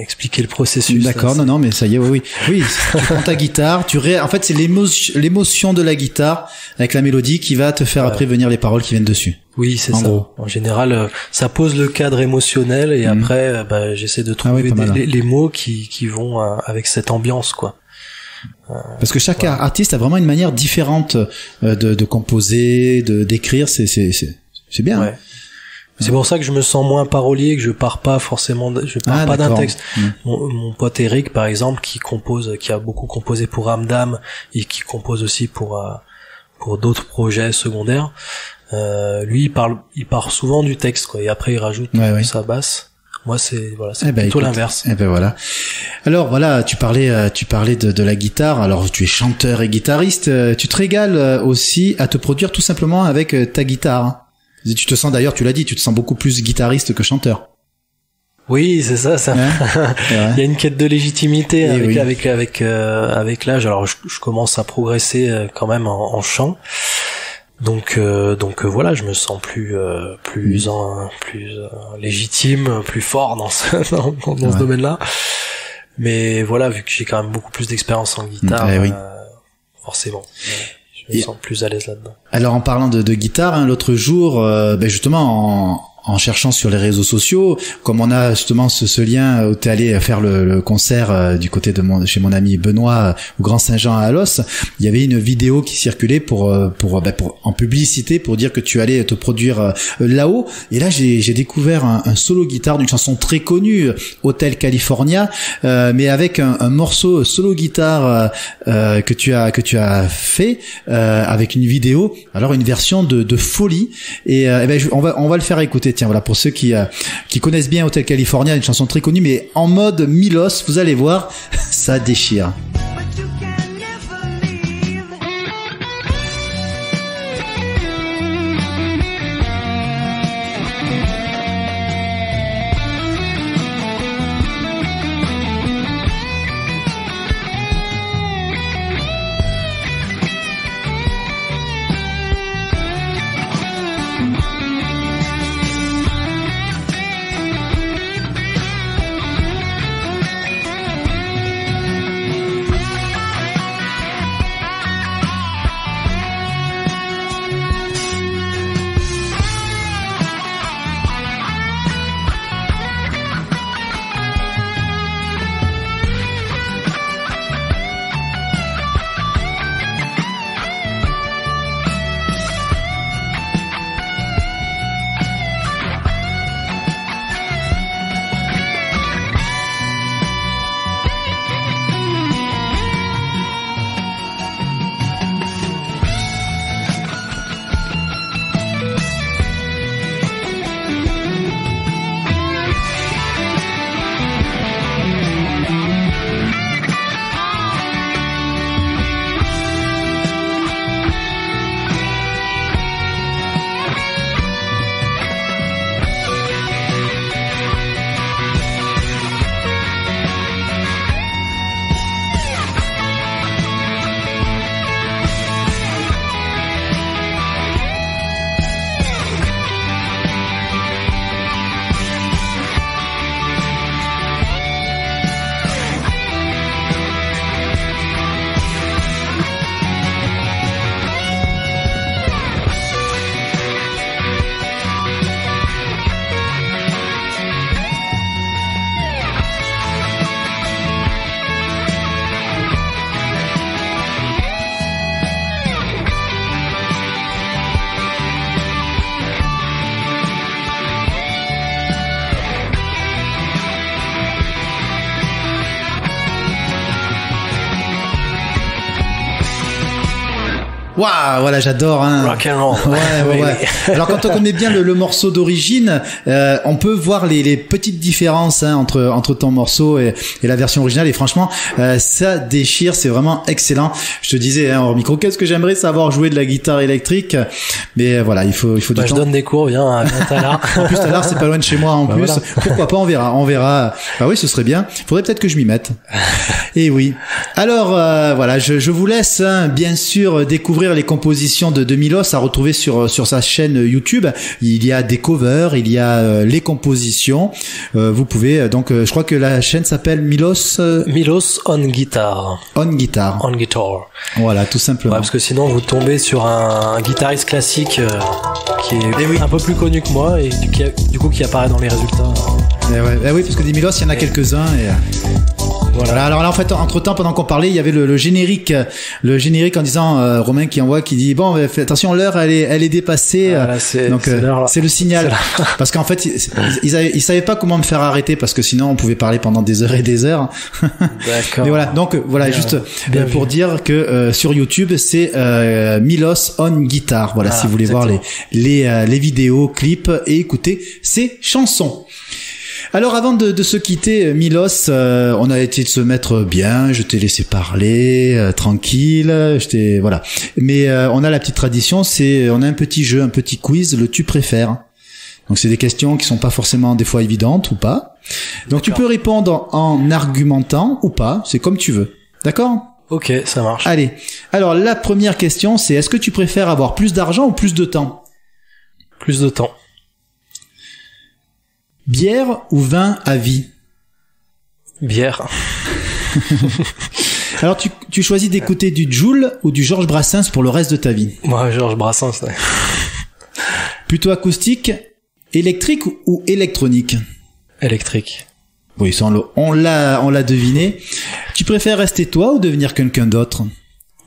expliquer le processus. D'accord, là, non, mais ça y est, oui. Tu prends ta guitare, en fait, c'est l'émotion de la guitare avec la mélodie qui va te faire après venir les paroles qui viennent dessus. Oui, c'est ça. Gros. En général, ça pose le cadre émotionnel et après, j'essaie de trouver les mots qui vont avec cette ambiance, quoi. Parce que chaque artiste a vraiment une manière différente de composer, d'écrire. C'est bien. Ouais. Hein. C'est pour ça que je me sens moins parolier, que je pars pas d'un texte. Mon pote Eric, par exemple, qui a beaucoup composé pour Ramdam et qui compose aussi pour d'autres projets secondaires, lui, il part souvent du texte, quoi, et après il rajoute sa basse. Moi, c'est plutôt l'inverse. Voilà. Alors voilà, tu parlais de la guitare. Alors tu es chanteur et guitariste. Tu te régales aussi à te produire tout simplement avec ta guitare. Tu te sens d'ailleurs, tu l'as dit, tu te sens beaucoup plus guitariste que chanteur. Oui, c'est ça. Il y a une quête de légitimité avec l'âge. Alors je commence à progresser quand même en chant. Donc voilà, je me sens plus légitime, plus fort dans ce domaine-là. Mais voilà, vu que j'ai quand même beaucoup plus d'expérience en guitare, forcément. Je me sens plus à l'aise là-dedans. Alors en parlant de guitare, hein, l'autre jour, justement en cherchant sur les réseaux sociaux, comme on a justement ce lien où t'es allé faire le concert du côté chez mon ami Benoît au Grand Saint-Jean à Alos, il y avait une vidéo qui circulait pour en publicité pour dire que tu allais te produire là-haut. Et là j'ai découvert un solo guitare d'une chanson très connue, Hotel California, mais avec un morceau solo guitare que tu as fait avec une vidéo. Alors une version de folie. Et on va le faire écouter. Tiens, voilà, pour ceux qui connaissent bien Hotel California, une chanson très connue, mais en mode Milos, vous allez voir, ça déchire. Waouh, voilà, j'adore. Hein. Rock and roll. Ouais. Alors quand on connaît bien le morceau d'origine, on peut voir les petites différences entre ton morceau et la version originale. Et franchement, ça déchire. C'est vraiment excellent. Je te disais hors micro, qu'est-ce que j'aimerais savoir jouer de la guitare électrique. Mais voilà, il faut du temps. Je donne des cours, viens à l'art. En plus, l'art, c'est pas loin de chez moi. En plus, voilà. Pourquoi pas, on verra. Bah oui, ce serait bien. Faudrait peut-être que je m'y mette. Et oui. Alors voilà, je vous laisse bien sûr découvrir les compositions de Milos à retrouver sur sa chaîne YouTube. Il y a des covers, il y a les compositions. Vous pouvez donc, je crois que la chaîne s'appelle Milos on Guitar. On Guitar. Voilà, tout simplement. Ouais, parce que sinon vous tombez sur un guitariste classique qui est un peu plus connu que moi et qui apparaît dans les résultats. Et oui, parce que des Milos, il y en a quelques-uns et voilà. Alors là, en fait, entre-temps, pendant qu'on parlait, il y avait le générique en disant Romain qui dit bon, attention, l'heure elle est dépassée. Voilà, c'est le signal. Parce qu'en fait, ils savaient pas comment me faire arrêter parce que sinon on pouvait parler pendant des heures et des heures. D'accord. Mais voilà, donc voilà, bien pour dire que sur YouTube, c'est Milos on Guitar. Voilà, si vous voulez voir les vidéos, clips et écouter ses chansons. Alors avant de se quitter, Milos, on a essayé de se mettre bien, je t'ai laissé parler, tranquille, voilà. Mais on a la petite tradition, on a un petit jeu, un petit quiz, le tu préfères. Donc c'est des questions qui sont pas forcément des fois évidentes ou pas. Donc tu peux répondre en argumentant ou pas, c'est comme tu veux. D'accord ? Ok, ça marche. Allez. Alors la première question, c'est est-ce que tu préfères avoir plus d'argent ou plus de temps ? Plus de temps. Bière ou vin à vie ? Bière. Alors tu choisis d'écouter du Jul ou du Georges Brassens pour le reste de ta vie ? Moi, Georges Brassens. Ouais. Plutôt acoustique, électrique ou électronique ? Électrique. Oui, ça on l'a deviné. Tu préfères rester toi ou devenir quelqu'un d'autre ?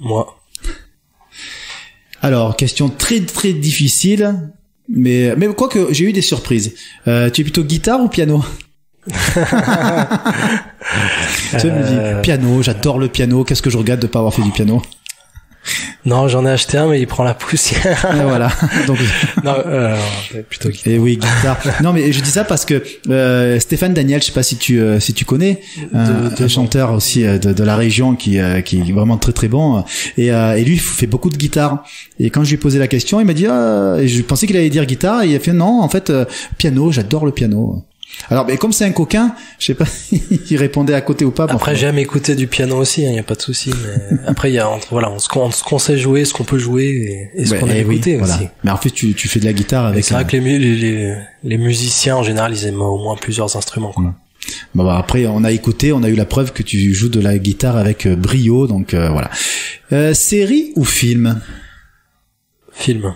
Moi. Alors, question très très difficile. Mais quoique j'ai eu des surprises. Tu es plutôt guitare ou piano ? Tu me dis piano, j'adore le piano. Qu'est-ce que je regrette de pas avoir fait du piano ? Non, j'en ai acheté un, mais il prend la poussière. Et voilà. Donc non, plutôt guitare. Et oui, guitare. Non, mais je dis ça parce que Stéphane Daniel, je sais pas si tu connais, un chanteur aussi de la région qui est vraiment très très bon. Et lui, il fait beaucoup de guitare. Et quand je lui ai posé la question, il m'a dit et je pensais qu'il allait dire guitare. Et il a fait non, en fait piano. J'adore le piano. Alors, mais comme c'est un coquin, je sais pas s'il répondait à côté ou pas. Après, j'aime écouter du piano aussi, y a pas de souci. Mais après, il y a ce qu'on sait jouer, ce qu'on peut jouer et ce qu'on a écouté aussi. Voilà. Mais en fait, tu fais de la guitare avec. C'est vrai que les musiciens en général, ils aiment au moins plusieurs instruments. Quoi. Bah, après, on a écouté, on a eu la preuve que tu joues de la guitare avec brio, donc voilà. Série ou film ? Film.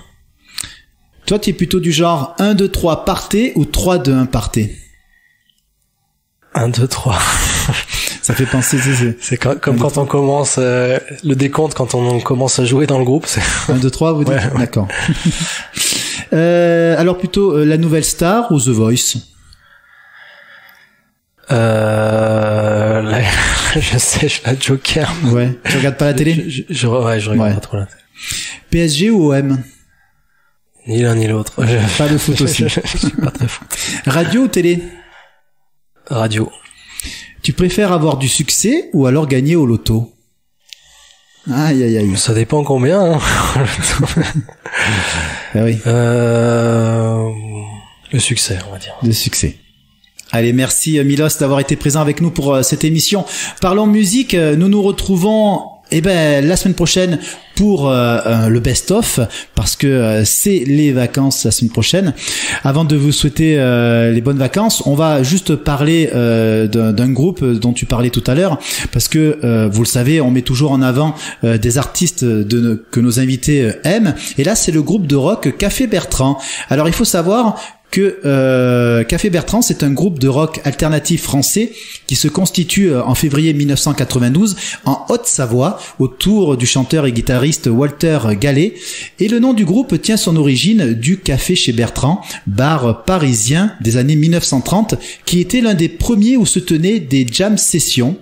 Toi, tu es plutôt du genre 1, 2, 3, partez ou 3, 2, 1, partez ? 1, 2, 3. Ça fait penser, c'est comme quand on commence le décompte quand on commence à jouer dans le groupe. 1, 2, 3, vous dites ? Ouais. D'accord. Alors plutôt la Nouvelle Star ou The Voice ? Je sais, je la Joker. Ouais. Tu regardes pas la télé ? Je regarde pas trop la télé. PSG ou OM ? Ni l'un ni l'autre. Pas de foot aussi. Je suis pas très foot. Radio ou télé ? Radio. Tu préfères avoir du succès ou alors gagner au loto ? Aïe aïe aïe. Ça dépend combien. Hein. Ah oui. Le succès, on va dire. Le succès. Allez, merci Milos d'avoir été présent avec nous pour cette émission. Parlons musique, nous nous retrouvons la semaine prochaine pour le best-of, parce que c'est les vacances la semaine prochaine. Avant de vous souhaiter les bonnes vacances, on va juste parler d'un groupe dont tu parlais tout à l'heure, parce que vous le savez, on met toujours en avant des artistes que nos invités aiment, et là c'est le groupe de rock Café Bertrand. Alors il faut savoir que Café Bertrand, c'est un groupe de rock alternatif français qui se constitue en février 1992 en Haute-Savoie autour du chanteur et guitariste Walter Gallet. Et le nom du groupe tient son origine du Café chez Bertrand, bar parisien des années 1930, qui était l'un des premiers où se tenaient des jam sessions,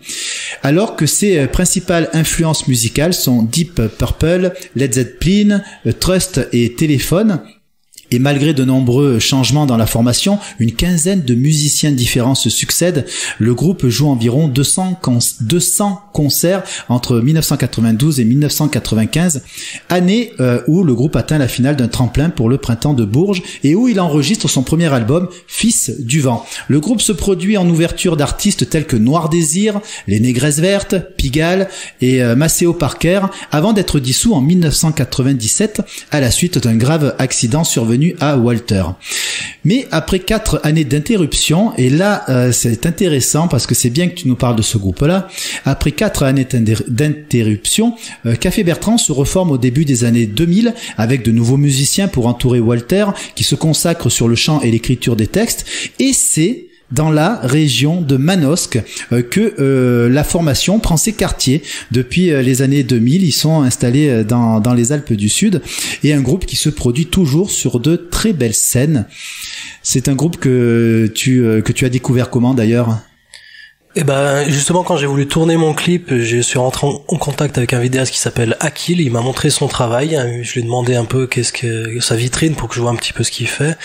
alors que ses principales influences musicales sont Deep Purple, Led Zeppelin, Trust et Téléphone. Et malgré de nombreux changements dans la formation, une quinzaine de musiciens différents se succèdent. Le groupe joue environ 200 concerts entre 1992 et 1995, année où le groupe atteint la finale d'un tremplin pour le printemps de Bourges et où il enregistre son premier album, Fils du vent. Le groupe se produit en ouverture d'artistes tels que Noir Désir, Les Négresses Vertes, Pigalle et Maceo Parker, avant d'être dissous en 1997 à la suite d'un grave accident survenu à Walter. Mais après 4 années d'interruption, et là c'est intéressant parce que c'est bien que tu nous parles de ce groupe-là, après 4 années d'interruption, Café Bertrand se reforme au début des années 2000 avec de nouveaux musiciens pour entourer Walter qui se consacre sur le chant et l'écriture des textes, et c'est dans la région de Manosque que la formation prend ses quartiers. Depuis les années 2000, ils sont installés dans les Alpes du Sud, et un groupe qui se produit toujours sur de très belles scènes. C'est un groupe que tu as découvert comment d'ailleurs ? Eh ben, justement, quand j'ai voulu tourner mon clip, je suis rentré en contact avec un vidéaste qui s'appelle Akil. Il m'a montré son travail. Je lui ai demandé un peu qu'est-ce que sa vitrine pour que je vois un petit peu ce qu'il fait.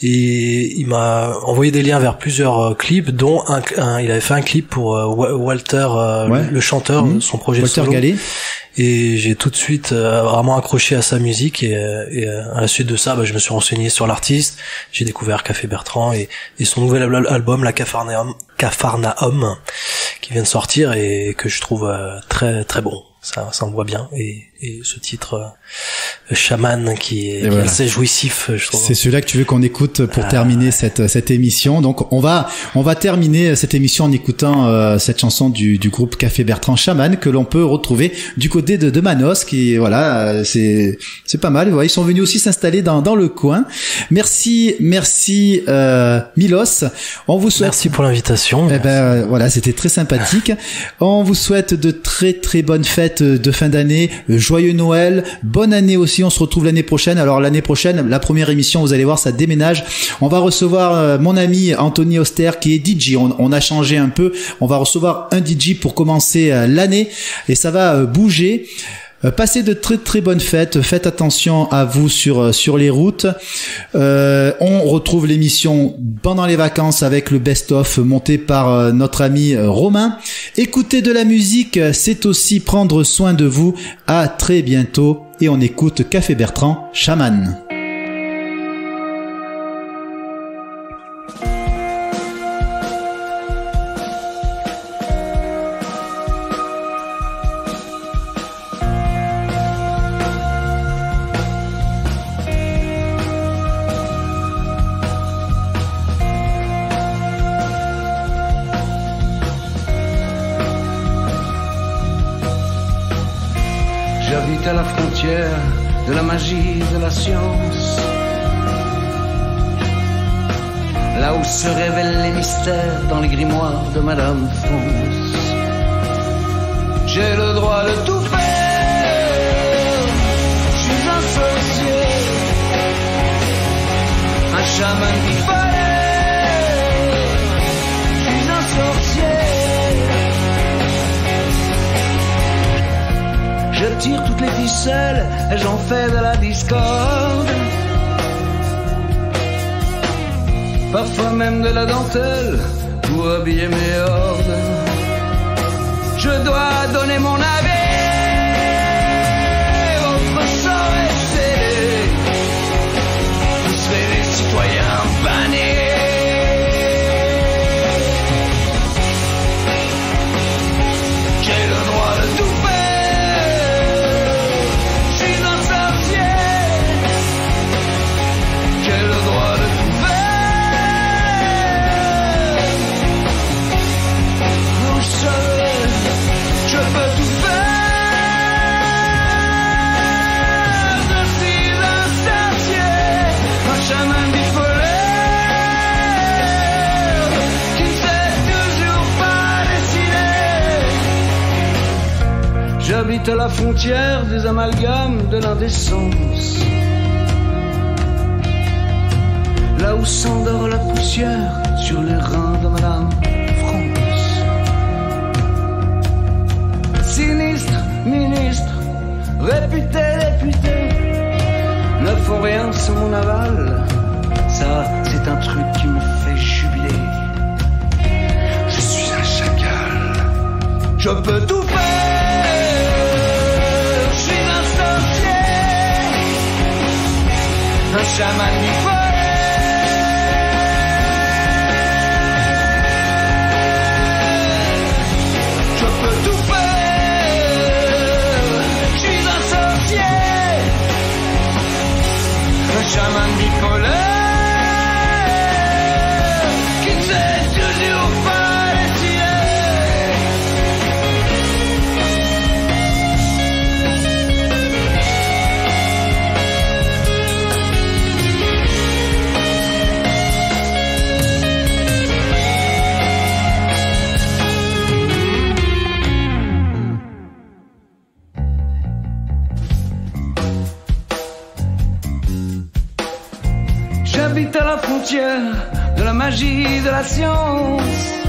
Et il m'a envoyé des liens vers plusieurs clips, dont il avait fait un clip pour Walter, le chanteur, son projet Walter solo. Gallet. Et j'ai tout de suite vraiment accroché à sa musique, et à la suite de ça, je me suis renseigné sur l'artiste. J'ai découvert Café Bertrand et son nouvel album, La Capharnaüm, qui vient de sortir et que je trouve très très bon. Ça envoie bien, et ce titre Chaman qui est assez jouissif, je trouve. C'est celui-là que tu veux qu'on écoute pour terminer cette émission. Donc on va terminer cette émission en écoutant cette chanson du groupe Café Bertrand, Chaman, que l'on peut retrouver du côté de Manosque, qui voilà, c'est pas mal. Voilà, ils sont venus aussi s'installer dans le coin. Merci Milos. On vous souhaite. Merci pour l'invitation. Eh ben voilà, c'était très sympathique. On vous souhaite de très très bonnes fêtes de fin d'année, joyeux Noël, bonne année aussi. On se retrouve l'année prochaine. Alors l'année prochaine, la première émission, vous allez voir, ça déménage. On va recevoir mon ami Anthony Auster qui est DJ. On a changé un peu. On va recevoir un DJ pour commencer l'année, et ça va bouger. Passez de très très bonnes fêtes. Faites attention à vous sur les routes. On retrouve l'émission pendant les vacances avec le best-of monté par notre ami Romain. Écoutez de la musique, c'est aussi prendre soin de vous. À très bientôt, et on écoute Café Bertrand, Chaman. J'habite à la frontière de la magie de la science, là où se révèlent les mystères dans les grimoires de Madame France. J'ai le droit de tout faire, je suis un sorcier, un chaman qu'il fallait, je suis un sorcier. Je tire toutes les ficelles et j'en fais de la discorde, parfois même de la dentelle pour habiller mes hordes. Je dois donner mon avis, votre sort est scellé, vous serez les citoyens bannis. J'ai le droit de tout faire, je suis un sorcier. J'ai le droit de tout faire, vous savez, je peux tout faire. J'habite à la frontière des amalgames de l'indécence. Là où s'endort la poussière sur les reins de Madame France. Sinistre, ministre, réputé, député, ne font rien sans mon aval. Ça, c'est un truc qui me fait jubiler. Je suis un chacal, je peux tout faire. Je suis un sorcier, un chaman du forêt. Je peux tout faire. Je suis un sorcier, un chaman bipolaire. J'habite à la frontière de la magie de la science.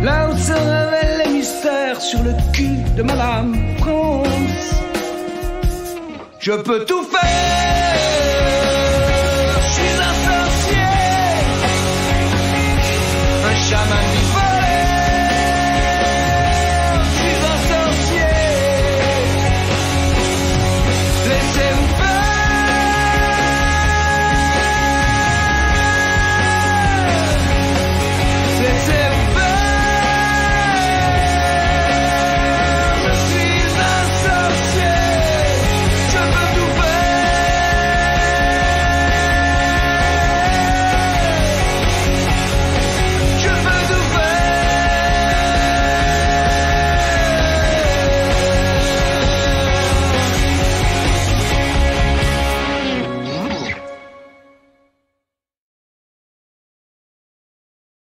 Là où se révèlent les mystères sur le cul de Madame France. Je peux tout faire.